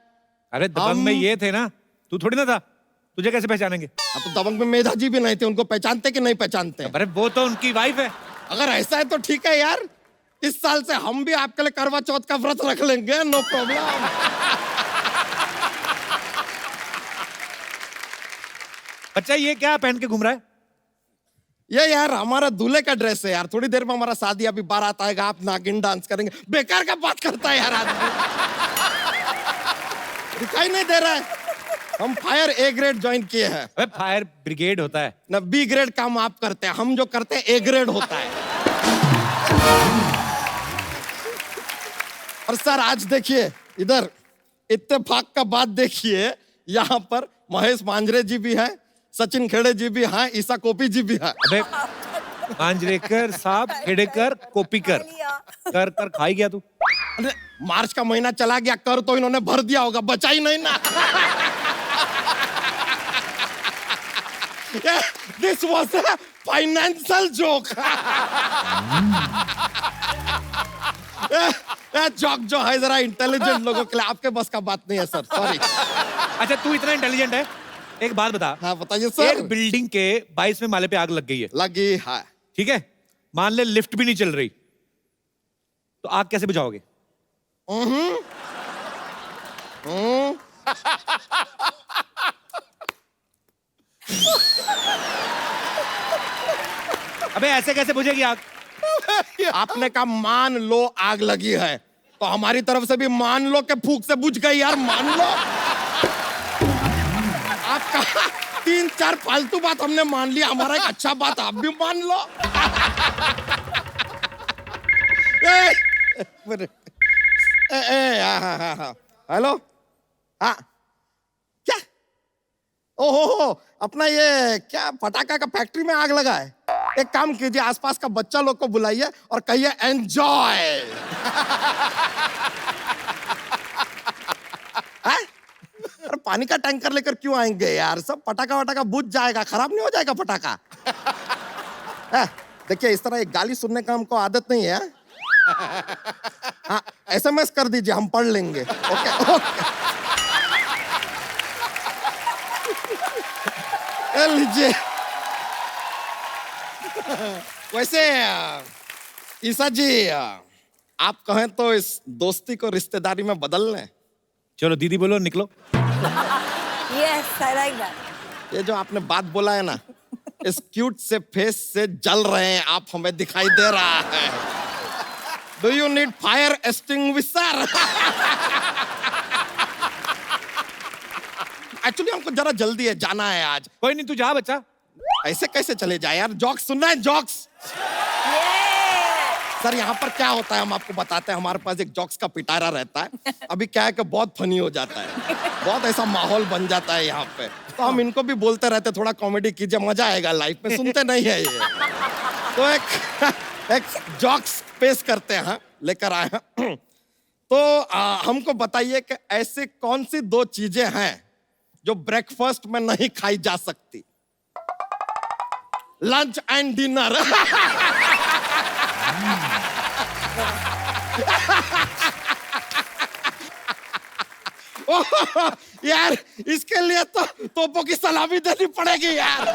अरे दबंग में ये थे ना, तू थोड़ी ना था. तुझे कैसे पहचानेंगे? तो दबंग में मेधा जी भी नहीं थे. उनको पहचानते कि नहीं पहचानते? अरे वो तो उनकी वाइफ है. अगर ऐसा है तो ठीक है यार. इस साल से हम भी आपके लिए करवा चौथ का व्रत रख लेंगे. No problem. बच्चा, ये क्या पहन के घूम रहा है? ये यार हमारा दूल्हे का ड्रेस है यार. थोड़ी देर में हमारा शादी, अभी बारात आएगा, आप नागिन डांस करेंगे. बेकार का बात करता है यार आदमी. दिखाई नहीं दे रहा है? हम फायर A ग्रेड ज्वाइन किए हैं. अबे फायर ब्रिगेड होता है ना. B ग्रेड काम आप करते हैं, हम जो करते हैं A ग्रेड होता है. और सर आज देखिए इधर, इत्तेफाक का बात देखिए, यहाँ पर महेश मांजरे जी भी हैं, सचिन खेड़े जी भी हैं, ईसा कोपी जी भी हैं। अबे मांजरेकर साहब, खेड़ेकर, कोपीकर, कर कर खाई गया तू। अरे मार्च का महीना चला गया, कर तो इन्होंने भर दिया होगा, बचा ही नहीं ना। This was a financial joke. Joke जो है जरा इंटेलिजेंट लोगों के लिए, आपके बस का बात नहीं है सर, सॉरी। अच्छा तू इतना इंटेलिजेंट है, एक बात बता। हाँ बताइए सर। एक बिल्डिंग के 22वें माले पे आग लग गई है। लगी है। ठीक है, मान ले लिफ्ट भी नहीं चल रही, तो आग कैसे बुझाओगे? अबे ऐसे कैसे बुझेगी आग? आपने कहा मान लो आग लगी है, तो हमारी तरफ से भी मान लो कि फूंक से बुझ गई यार, मान लो। आपका 3-4 फालतू बात हमने मान लिया, हमारा एक अच्छा बात आप भी मान लो। हेलो, हाँ क्या? ओहो, अपना ये क्या पटाखा का फैक्ट्री में आग लगा है? एक काम कीजिए, आसपास का बच्चा लोग को बुलाइए और कहिए एंजॉय। अरे पानी का टैंकर लेकर क्यों आएंगे यार, सब पटाखा वटाखा बुझ जाएगा, खराब नहीं हो जाएगा पटाखा। देखिए इस तरह एक गाली सुनने का हमको आदत नहीं है। हाँ SMS कर दीजिए, हम पढ़ लेंगे। ओके ओके, लीजिए। वैसे ईसा जी, आप कहें तो इस दोस्ती को रिश्तेदारी में बदल लें। चलो दीदी बोलो, निकलो। Yes, I like that. ये जो आपने बात बोला है ना, इस क्यूट से फेस से जल रहे हैं आप, हमें दिखाई दे रहा है। Do you need fire extinguisher? Actually हमको जरा जल्दी है, जाना है आज। कोई नहीं, तू जा बच्चा। ऐसे कैसे चले जाए यार, जॉक्स सुनना है, जॉक्स। सर यहाँ पर क्या होता है हम आपको बताते हैं, हमारे पास एक जॉक्स का पिटारा रहता है। अभी क्या है कि बहुत फनी हो जाता है, बहुत ऐसा माहौल बन जाता है यहाँ पे, तो हम इनको भी बोलते रहते थोड़ा कॉमेडी कीजिए, मजा आएगा लाइफ में। सुनते नहीं है ये, तो एक जॉक्स पेश करते हैं, लेकर आए हैं। तो हमको बताइए कि ऐसी कौन सी 2 चीजें हैं जो ब्रेकफास्ट में नहीं खाई जा सकती? Lunch and dinner. यार इसके लिए तो तोपों की सलामी देनी पड़ेगी यार।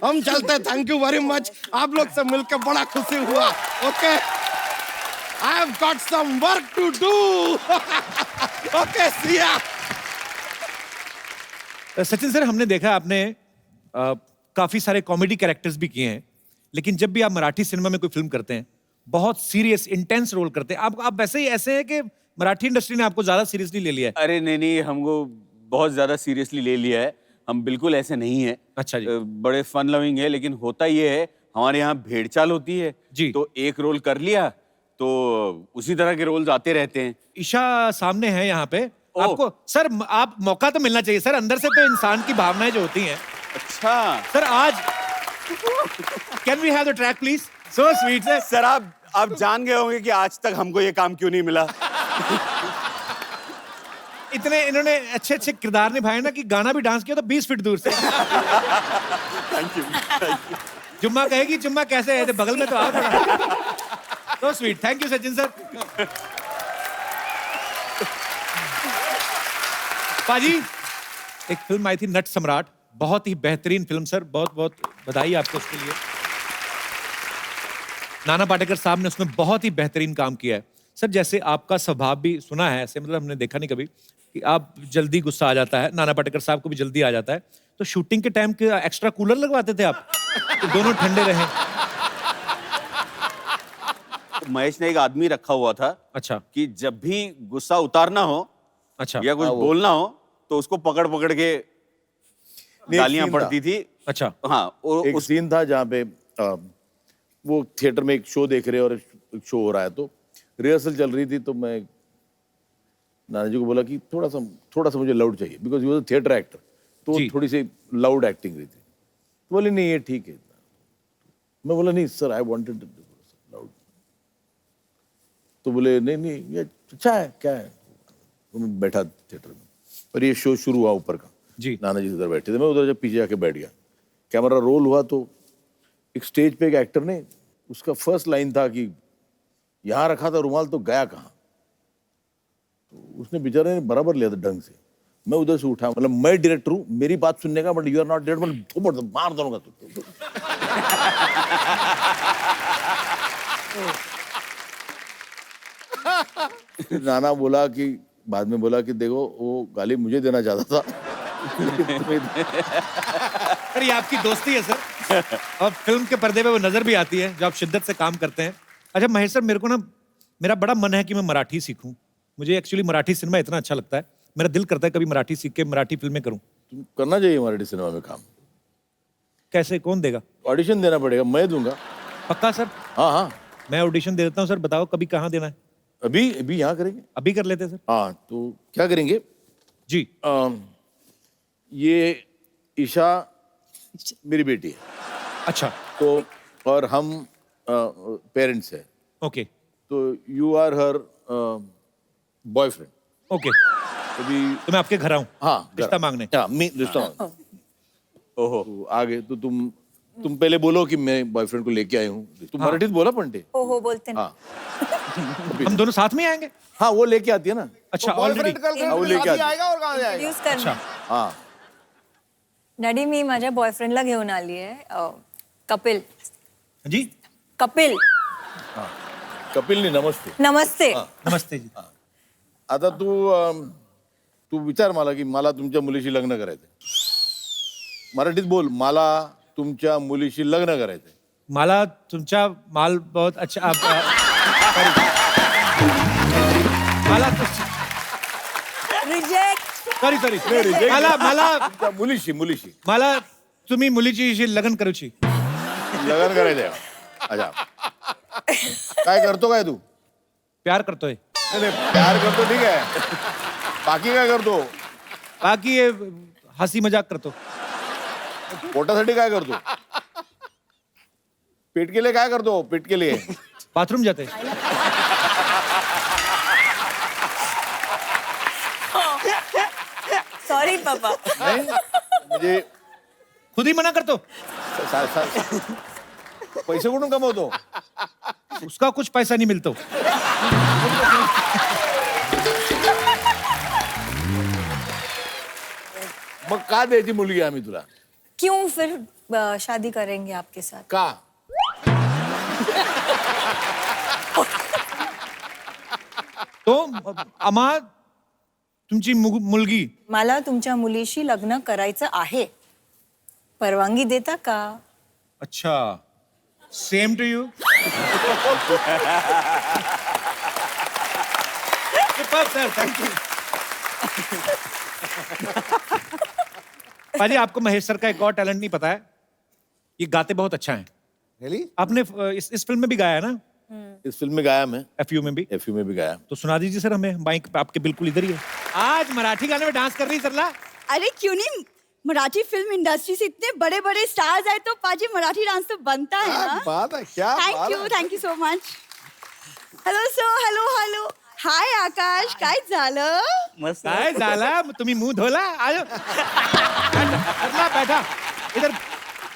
हम चलते, थैंक यू वेरी मच, आप लोग से मिलकर बड़ा खुशी हुआ। Okay, I have got some work to do. Okay see ya. Sachin sir, हमने देखा आपने काफी सारे कॉमेडी कैरेक्टर्स भी किए हैं, लेकिन जब भी आप मराठी सिनेमा में कोई फिल्म करते हैं, बहुत सीरियस इंटेंस रोल करते हैं। आप वैसे ही ऐसे हैं कि मराठी इंडस्ट्री ने आपको ज्यादा सीरियसली ले लिया है? अरे नहीं, हमको बहुत ज्यादा सीरियसली ले लिया है, हम बिल्कुल ऐसे नहीं है। अच्छा जी। बड़े फन लविंग है, लेकिन होता ये है हमारे यहाँ भेड़चाल होती है जी, तो एक रोल कर लिया तो उसी तरह के रोल्स आते रहते हैं। ईशा सामने है यहाँ पे, आपको सर आप मौका तो मिलना चाहिए सर, अंदर से तो इंसान की भावनाएं जो होती हैं। अच्छा सर, आज can we have the track please? So sweet sir. आप जान गए होंगे कि आज तक हमको ये काम क्यों नहीं मिला। इतने इन्होंने अच्छे अच्छे किरदार निभाए ना कि गाना भी डांस किया तो 20 फीट दूर से। Thank you. जुम्मा कहेगी जुम्मा कैसे है, बगल में तो आओ थोड़ा। तो sweet, thank you Sachin sir. पाजी, एक फिल्म आई थी नट सम्राट, बहुत ही बेहतरीन फिल्म सर, बहुत बहुत बधाई आपको उसके लिए। नाना पाटेकर साहब ने उसमें बहुत ही बेहतरीन काम किया है सर। जैसे आपका स्वभाव भी सुना है ऐसे, मतलब हमने देखा नहीं कभी कि आप जल्दी गुस्सा आ जाता है, नाना पाटेकर साहब को भी जल्दी आ जाता है, तो शूटिंग के टाइम के एक्स्ट्रा कूलर लगवाते थे आप तो दोनों ठंडे रहें। महेश ने एक आदमी रखा हुआ था, अच्छा, कि जब भी गुस्सा उतारना हो, अच्छा, या कुछ बोलना हो तो उसको पकड़ पकड़ के गालियां पड़ती थी। अच्छा, हाँ। एक सीन था जहाँ पे वो थिएटर में एक शो देख रहे हैं और एक शो हो रहा है, तो रिहर्सल चल रही थी तो मैं नाना जी को बोला कि थोड़ा सा मुझे लाउड चाहिए, because he was a theatre actor, तो थोड़ी सी लाउड एक्टिंग रही थी। तो बोले नहीं ये ठीक है। मैं बोला नहीं सर आई वांटेड लाउड। तो बोले नहीं ये अच्छा है, क्या है। तो मैं बैठा थिएटर में और ये शो शुरू हुआ ऊपर का जी, नाना जी उधर बैठे थे, मैं उधर जब पीछे जाके बैठ गया, कैमरा रोल हुआ तो एक स्टेज पे एक एक्टर ने, उसका फर्स्ट लाइन था कि यहाँ रखा था रुमाल तो गया कहाँ। तो उसने बेचारे ने बराबर लिया था ढंग से। मैं उधर से उठा, मतलब मैं डायरेक्टर हूँ, मेरी बात सुनने का, but you are not director, मार दूंगा तू। नाना बोला कि बाद में बोला कि देखो वो गाली मुझे देना चाहता था। अरे ये आपकी दोस्ती है सर, और फिल्म के पर्दे पे वो नजर भी आती है जो आप शिद्दत से काम करते हैं। अच्छा महेश सर, मेरे को ना मेरा बड़ा मन है कि मैं मराठी सीखूं। मुझे एक्चुअली मराठी सिनेमा इतना अच्छा लगता है, मेरा दिल करता है कभी मराठी सीख के मराठी फिल्में करूं। तुम करना चाहिए मराठी सिनेमा में काम। कैसे, कौन देगा? ऑडिशन देना पड़ेगा, मैं दूंगा। पक्का सर? हाँ मैं ऑडिशन दे देता हूँ सर। बताओ कभी कहाँ देना है? अभी यहाँ करेंगे। अभी कर लेते हैं सर। हाँ तो क्या करेंगे जी? ये ईशा मेरी बेटी है। अच्छा। तो और हम पेरेंट्स हैं। ओके। तो you are her boyfriend. Okay. अभी तो मैं आपके घर आऊं? हाँ रिश्ता मांगने। हाँ रिश्ता मांगने। ओहो आगे तो तुम पहले बोलो कि मैं बॉयफ्रेंड को लेके आई हूँ। तुम मराठीत बोला पंटे? ओहो बोलते ना। हम दोनों साथ में आएंगे? हाँ वो लेके आती है ना। अच्छा ऑलरेडी वो लेके आती है। और कहाँ जाएगा? Introduce करना। अच्छा हाँ डॅडी मी माझ्या बॉयफ्रेंडला घेऊन आली आहे, कपिल। जी? कपिल। कपिल नहीं, नमस्ते। नमस्ते। नमस्ते जी। आता तू विचार मला की मला तुमच्या मुलीशी लग्न करायचंय। मराठीत बोल, मला तुमच्या मुलीशी लग्न करायचंय। माला तुमचा माल बहुत अच्छा माला रिजेक्ट। सॉरी मला मुलीशी मला तुम्ही मुलीची लग्न करूची। लग्न करायचंय। अच्छा काय करतो काय तू? प्यार करतोय। नाही प्यार करतो ठीक आहे, बाकी काय करतो? बाकी ये हसी मजाक करतो। पोटासाठी काय करतो? पेट के लिए काय करतो? पेट के लिए बाथरूम जाते। सॉरी पापा। नहीं म्हणजे खुद ही मना करतो। पैसे कुठून कमवतो? उसका कुछ पैसा नहीं मिलता। मग का द्यायची मुलगी आम्ही तुला? क्यों फिर शादी करेंगे आपके साथ? का? तो आम्हा तुमची मुलगी मला तुमच्या मुलीशी लग्न करायचं आहे, परवानगी देता का? अच्छा same to you. Sir thank you. पाजी आपको महेश सर का एक और टैलेंट नहीं पता है, ये गाते बहुत अच्छा है। Really? आपने इस फिल्म में भी गाया है ना? इस फिल्म में गाया मैं, एफयू में भी गाया। तो सुना दीजिए सर हमें, माइक पे आपके बिल्कुल इधर ही है। आज मराठी गाने में डांस कर रही सरला। अरे क्यों नहीं, मराठी फिल्म इंडस्ट्री से इतने बड़े बड़े स्टार्स आए तो पाजी मराठी डांस तो बनता है ना। बात है, क्या thank you so much. Hello hi Akash, काय झालं? मस्त काय झाला? तुम्ही मुंह धोला? आयो सरला बैठा इधर।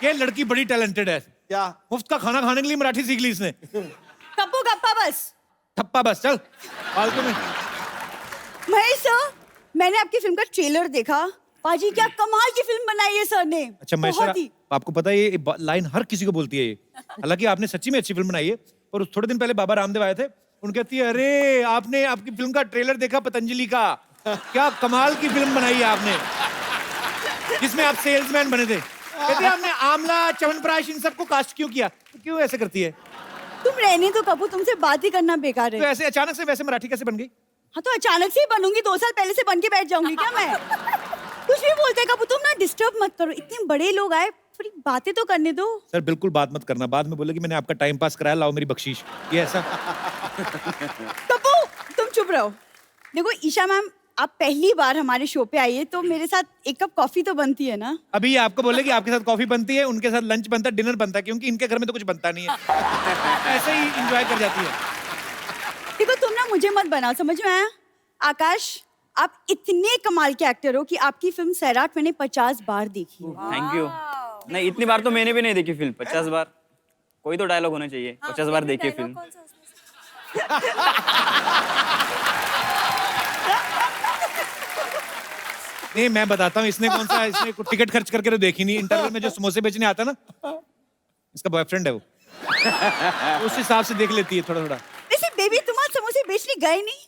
ये लड़की बड़ी टैलेंटेड है। क्या? मुफ्त का खाना खाने के लिए मराठी सीख ली इसने। कप्पू गप्पा बस। ठप्पा बस चल फालतू में। महेश सर, मैंने आपकी फिल्म का ट्रेलर देखा। पाजी क्या कमाल की फिल्म बनाई है सर ने। अच्छा महेश बहुत सर, ही। आपको पता है ये लाइन हर किसी को बोलती है ये। हालांकि आपने सच्ची में अच्छी फिल्म बनाई है, और थोड़े दिन पहले बाबा रामदेव आए थे, उनके कहती है अरे आपने आपकी फिल्म का ट्रेलर देखा पतंजलि का, क्या कमाल की फिल्म बनाई है आपने, जिसमें आप सेल्समैन बने थे। कहते हैं आपने आमला च्यवनप्राश इन सबको कास्ट क्यों किया? तो क्यों ऐसे करती है? तुम रहने तो कपूर, तुमसे बात ही करना बेकार तो है। ऐसे अचानक से वैसे मराठी कैसे बन गई? हाँ तो अचानक से ही बनूंगी, 2 साल पहले से बन के बैठ जाऊंगी क्या मैं? कुछ भी बोलते हैं कपूर, तुम ना डिस्टर्ब मत करो, इतने बड़े लोग आए, थोड़ी बातें तो करने दो। सर बिल्कुल बात मत करना, बाद में बोले कि मैंने आपका टाइम पास कराया, लाओ मेरी बख्शीश। ये ऐसा कपू तुम चुप रहो। देखो ईशा मैम, आप पहली बार हमारे शो पे आई है तो मेरे साथ एक कप कॉफी तो बनती है ना। अभी ये आपको बोले कि आपके साथ कॉफी बनती है, उनके साथ लंच बनता है, डिनर बनता है, क्योंकि इनके घर में तो कुछ बनता नहीं है। ऐसे ही इंजॉय कर जाती है। देखो तुम ना मुझे मत बनाओ, समझ में आया? आकाश, आप इतने कमाल के एक्टर हो कि आपकी फिल्म सैराट मैंने 50 बार देखी। Thank you. नहीं, इतनी बार तो मैंने भी नहीं देखी फिल्म। 50 बार कोई तो डायलॉग होना चाहिए। 50 बार देखी फिल्म। नहीं, मैं बताता हूँ इसने कौन सा, इसने टिकट खर्च करके तो देखी नहीं। इंटरवल में जो समोसे बेचने आता ना, इसका बॉयफ्रेंड है वो। उस हिसाब से देख लेती है थोड़ा थोड़ा। वैसे बेबी, तुम आज समोसे बेचने गए नहीं?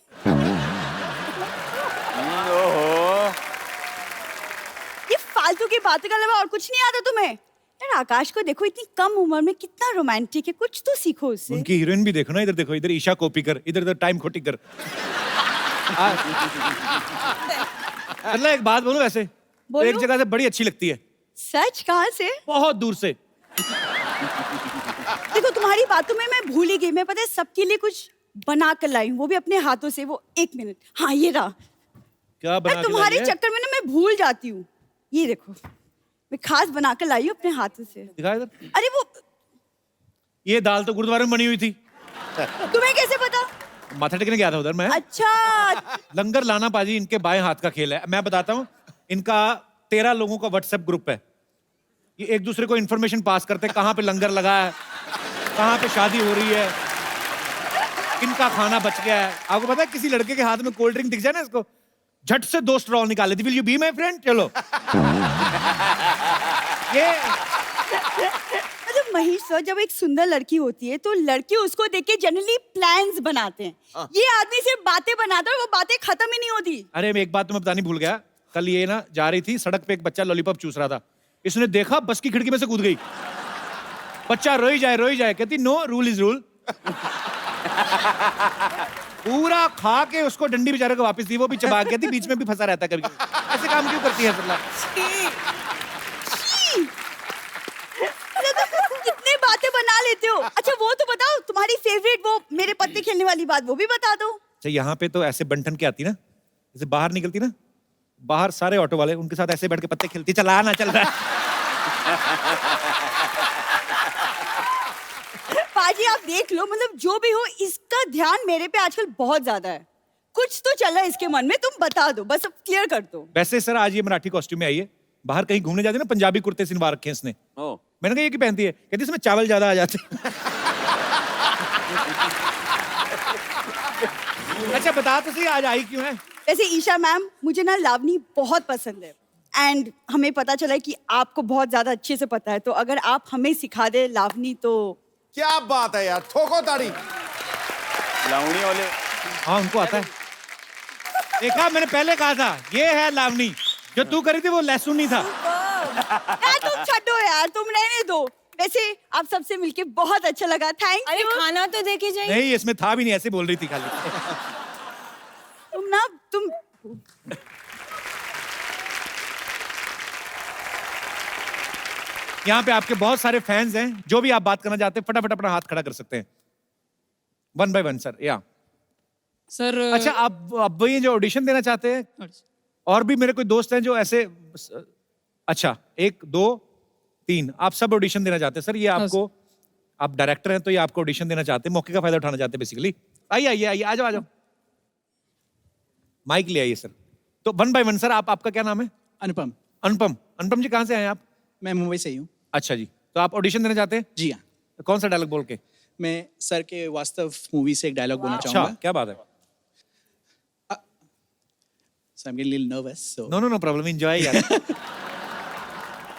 ये फालतू की बातों के अलावा और कुछ नहीं आता तुम्हें? यार आकाश को देखो, इतनी कम उम्र में कितना रोमांटिक है, कुछ तो सीखो उससे। उनकी हीरोइन भी देखो ना, इधर देखो, इधर ईशा कोपीकर, इधर टाइम खोटीकर। मतलब एक बात बोलूं, वैसे तो एक जगह से बड़ी अच्छी लगती है। सच? कहाँ से? बहुत दूर से। देखो तुम्हारी बातों में मैं भूल ही गई। मैं पता है सबके लिए कुछ बना कर लाई हूँ, वो भी अपने हाथों से। वो 1 मिनट, हाँ ये रहा। क्या बना के तुम्हारे लाई है? चक्कर में ना मैं भूल जाती हूँ। ये देखो, मैं खास बना कर लाई हूँ अपने हाथों से। दिखा इधर। अरे वो, ये दाल तो गुरुद्वारे में बनी हुई थी। तुम्हें कैसे पता? माथा टेकने गया था उधर मैं। अच्छा। लंगर लाना पाजी इनके बाएं हाथ का खेल है। मैं बताता हूँ, इनका 13 लोगों का व्हाट्सएप ग्रुप है। ये एक दूसरे को इन्फॉर्मेशन पास करते हैं, कहाँ पे लंगर लगा है, कहाँ पे शादी हो रही है, किनका खाना बच गया है। आपको पता है किसी लड़के के हाथ में कोल्ड ड्रिंक दिख जाए ना, इसको झट से 2 स्ट्रॉ निकाल लेती। Will you be my friend? चलो। ये मतलब महेश सर, जब एक सुंदर लड़की होती है तो लड़के उसको देख के जनरली प्लान्स बनाते हैं। ये आदमी सिर्फ बातें बनाता है और वो बातें खत्म ही नहीं होती। अरे मैं एक बात तुम्हें बतानी भूल गया। कल ये ना जा रही थी सड़क पे, एक बच्चा लॉलीपॉप चूस रहा था। इसने देखा, बस की खिड़की में से कूद गई। बच्चा रोई जाए, कहती नो, रूल इज रूल। पूरा खा के उसको डंडी बेचारे को वापस दी। वो भी चबा गया थी, बीच में भी फंसा रहता है कभी। ऐसे काम क्यों करती है सरला? कितने बातें बना लेते हो। अच्छा वो तो बताओ, तुम्हारी फेवरेट वो मेरे पत्ते खेलने वाली बात वो भी बता दो। अच्छा, यहाँ पे तो ऐसे बंठन के आती ना, जैसे बाहर निकलती ना, बाहर सारे ऑटो वाले उनके साथ ऐसे बैठ के पत्ते खेलती। चला ना, चल रहा है। पाजी आप देख लो, मतलब जो भी हो, इसका ध्यान मेरे पे आजकल बहुत ज्यादा है। कुछ तो चल रहा है इसके मन में, तुम बता दो, बस अब क्लियर कर दो। वैसे सर आज ये मराठी कॉस्ट्यूम में आई है। बाहर कहीं घूमने जाते ना, पंजाबी कुर्ते सिलवा रखे हैं इसने। मैंने कहा ये क्यों पहनती है? कहती इसमें चावल ज्यादा आ जाते हैं। अच्छा बता तो सही, आज आई क्यों है? वैसे ईशा मैम, मुझे ना लावनी बहुत पसंद है एंड हमें पता चला है कि आपको बहुत ज्यादा अच्छे से पता है, तो अगर आप हमें सिखा दे लावनी तो। क्या बात है यार, ठोको ताड़ी। लावणी वाले, हाँ उनको आता है। देखा, मैंने पहले कहा था ये है लावनी। जो तू करी थी वो लहसुन नहीं था। यार तुम छड्डो यार, तुम रहने दो। वैसे आप सबसे मिलके बहुत अच्छा लगा, थैंक यू। अरे खाना तो देके जाइए। नहीं, इसमें था भी नहीं, ऐसे बोल रही थी खाली। तुम यहाँ पे आपके बहुत सारे फैंस हैं। जो भी आप बात करना चाहते हैं फटाफट अपना हाथ खड़ा कर सकते हैं। 1 by 1 सर। या सर अच्छा, आप अब ये जो ऑडिशन देना चाहते हैं, और भी मेरे कोई दोस्त हैं जो ऐसे, अच्छा 1 2 3 आप सब ऑडिशन देना चाहते हैं सर। ये आपको, आप डायरेक्टर हैं तो ये आपको ऑडिशन देना चाहते हैं, मौके का फायदा उठाना चाहते हैं बेसिकली। आइए आइए आइए, आ जाओ आ जाओ, माइक ले आइए सर। तो 1 by 1 सर, आपका क्या नाम है? अनुपम। अनुपम। अनुपम जी कहाँ से आए हैं आप? मैं मुंबई से ही हूँ। अच्छा जी, तो आप ऑडिशन देना चाहते हैं? जी हाँ। तो कौन सा डायलॉग बोल के? मैं सर के वास्तव मूवी से एक डायलॉग बोलना अच्छा, चाहूंगा। क्या बात है। So I'm getting a little nervous. So. No problem, enjoy यार।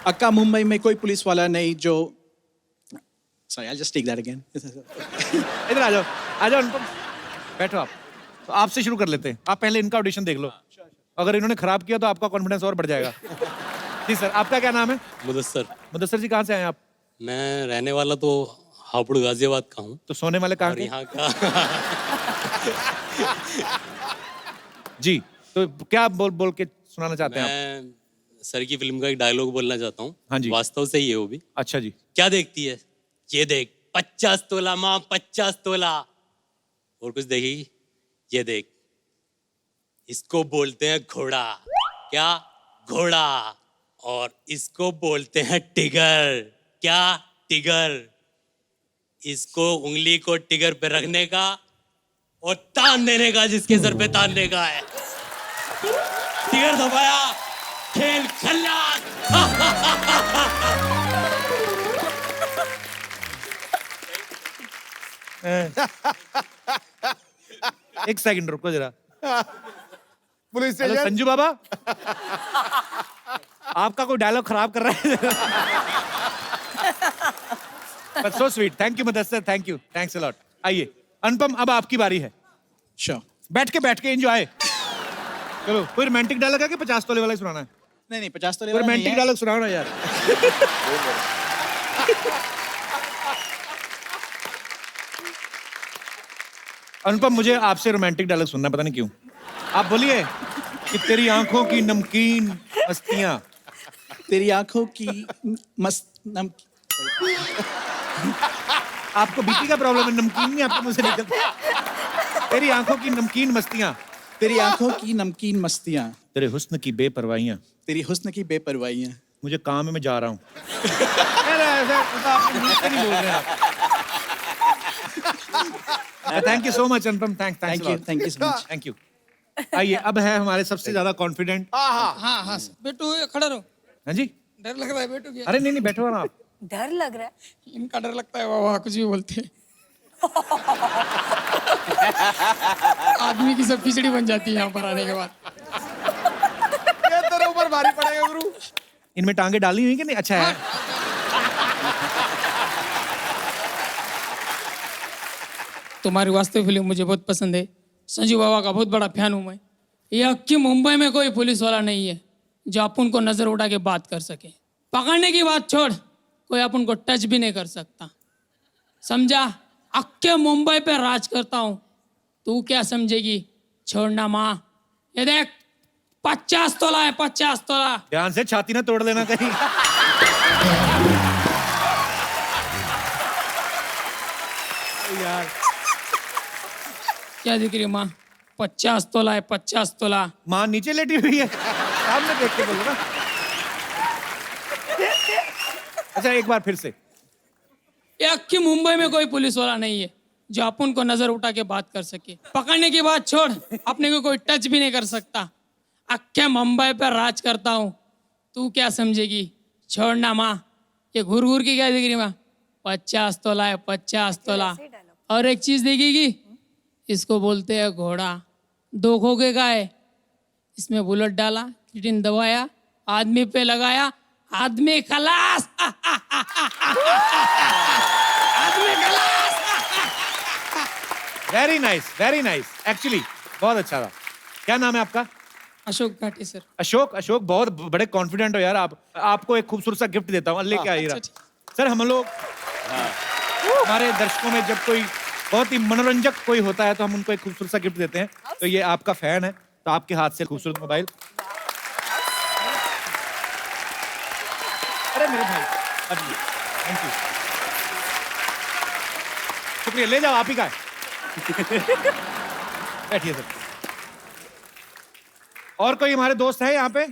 अक्का मुंबई में कोई पुलिस वाला नहीं जो, sorry I'll just take that again. इधर आ जाओ, आ जाओ अनुपम, बैठो आप। तो आपसे शुरू कर लेते हैं। आप पहले इनका ऑडिशन देख लो, अगर इन्होंने खराब किया तो आपका कॉन्फिडेंस और बढ़ जाएगा। जी सर, आपका क्या नाम है? मुदस्सर। मुदस्सर जी कहाँ से आए आप? मैं रहने वाला तो हापुड़ गाजियाबाद का हूँ। तो सोने वाले कहाँ के? यहाँ का। जी, तो क्या बोल के सुनाना चाहते हैं आप? मैं सर की फिल्म का एक डायलॉग बोलना चाहता हूँ। हाँ जी। वास्तव से ही है वो भी। अच्छा जी। क्या देखती है? ये देख 50 तोला माँ 50 तोला। और कुछ देखेगी? ये देख, इसको बोलते हैं घोड़ा। क्या? घोड़ा। और इसको बोलते हैं टिगर। क्या? टिगर। इसको उंगली को टिगर पे रखने का और तान देने का, जिसके सर पे तानने का है। टिगर दबाया, खेल खल्लास। एक सेकंड रुको जरा। Police hello station. Sanju Baba, आपका कोई डायलॉग खराब कर रहा है। But so sweet, thank you Mudassir, thank you, thanks a lot. आइए अनुपम, अब आपकी बारी है। श्योर। बैठ के एंजॉय। चलो, कोई रोमांटिक डायलॉग है कि 50 तोले वाला ही सुनाना है? नहीं 50 तोले कोई वाला नहीं रोमांटिक है। डायलॉग सुनाओ ना यार। अनुपम, मुझे आपसे रोमांटिक डायलॉग सुनना, पता नहीं क्यों। आप बोलिए कि तेरी आंखों की नमकीन मस्तियां। तेरी आंखों की आपको बीपी का प्रॉब्लम है? नमकीन नहीं आपको मुझसे निकलता। तेरी आंखों की नमकीन मस्तियां। तेरी आंखों की नमकीन मस्तियां। तेरे हुस्न की बेपरवाहियां। तेरी हुस्न की बेपरवाहियां। मुझे काम है, मैं जा रहा हूँ। नहीं बोल रहे आप। Thank you so much Anupam, thank you so much, thank you. आइए, अब है हमारे सबसे ज्यादा कॉन्फिडेंट। हाँ हाँ बेटू खड़ा रहो। हाँ जी, डर लग रहा है बेटू क्या? अरे नहीं बैठो ना आप। डर लग रहा है? इनका डर लगता है, वाह कुछ भी बोलते हैं। आदमी की सब खिचड़ी बन जाती है यहाँ पर आने के बाद। ये तेरे ऊपर भारी पड़ेगा गुरु। इनमें टांगे डाली हुई कि नहीं? अच्छा है। तुम्हारी वास्तविक फिल्म मुझे बहुत पसंद है। संजू बाबा का बहुत बड़ा फैन हूँ मैं। ये अक्की मुंबई में कोई पुलिस वाला नहीं है जो अपन को नजर उठा के बात कर सके। पकड़ने की बात छोड़, कोई अपन को टच भी नहीं कर सकता, समझा? अक्के मुंबई पे राज करता हूँ, तू क्या समझेगी? छोड़ना माँ। ये देख 50 तोला है, 50 तोला। ध्यान से छाती ना तोड़ लेना कहीं। यार क्या दिख रही है माँ? 50 तोला है, 50 तोला। माँ नीचे लेटी हुई है, सामने देख के बोलो ना। अच्छा एक बार फिर से। ये अक्की मुंबई में कोई पुलिस वाला नहीं है जो अपन को नजर उठा के बात कर सके। पकड़ने की बात छोड़, अपने को कोई टच भी नहीं कर सकता। अक्के मुंबई पर राज करता हूँ, तू क्या समझेगी? छोड़ना माँ। ये घूर घूर की क्या दिख रही माँ? 50 तोला है, 50 तोला। और एक चीज देखेगी, इसको बोलते हैं घोड़ा। 2 खोखे का है, इसमें बुलेट डाला, किटिन दबाया, आदमी पे लगाया, आदमी खलास। आदमी खलास। वेरी नाइस एक्चुअली बहुत अच्छा था। क्या नाम है आपका? अशोक घाटी सर। अशोक, बहुत बड़े कॉन्फिडेंट हो यार आप। आपको एक खूबसूरत सा गिफ्ट देता हूँ, लेके आइए। सर हम लोग हमारे दर्शकों में जब कोई बहुत ही मनोरंजक कोई होता है तो हम उनको एक खूबसूरत सा गिफ्ट देते हैं। तो ये आपका फैन है तो आपके हाथ से खूबसूरत मोबाइल। अरे मेरे भाई, थैंक यू, शुक्रिया। ले जाओ, आप ही का है। बैठिए सर। और कोई हमारे दोस्त है यहाँ पे?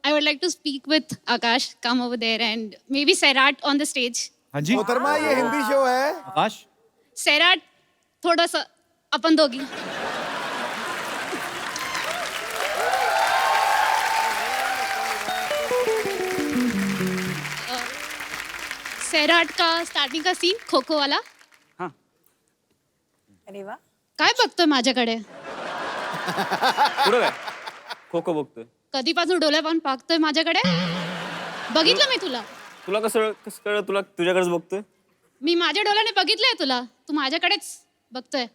I would like to speak with Akash. Come over there and maybe Sairat on the stage. हाँ जी मोहतरमा, ये हिंदी शो है। आकाश, Sairat, थोड़ा सा अपन दोगी। सैराट का स्टार्टिंग का सीन खो खो वाला। अरे वाह. काय बघतोय माझ्याकडे? पुढं काय? खो खो बघतोय. कधीपासून डोळे पाहून पाहतोय माझ्याकडे? बघितलं मी तुला. तुला कसं कळलं? तुला तुझ्याकडेच बघतोय. मी माझ्या डोळ्याने बघितलंय तुला. तू माझ्याकडेच बघतोय.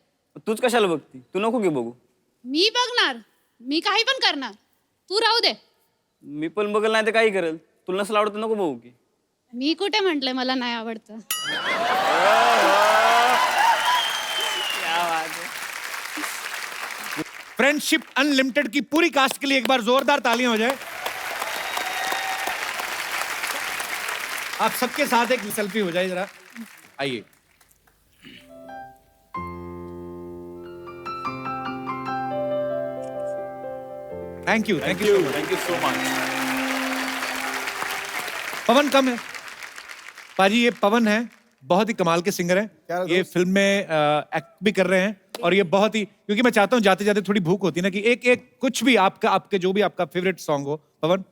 तूच कशाला बघती? तू नको की बघू. मी बघणार. मी काही पण करणार. तू राहू दे. मी पण बघल नाही तर काही करेल. तुला नसलं आवडतं नको बघू की. मी कुठे म्हटलंय मला नाही आवडतं. फ्रेंडशिप अनलिमिटेड की पूरी कास्ट के लिए एक बार जोरदार तालियां हो जाए। आप सबके साथ एक सेल्फी हो जाए जरा। आइए। Thank you thank you so much. पवन कम है पाजी, ये पवन है, बहुत ही कमाल के सिंगर हैं। ये फिल्म में एक्ट भी कर रहे हैं और ये बहुत ही, क्योंकि मैं चाहता हूँ जाते जाते थोड़ी भूख होती है ना कि एक एक कुछ भी आपका, आपके जो भी आपका फेवरेट सॉन्ग हो पवन,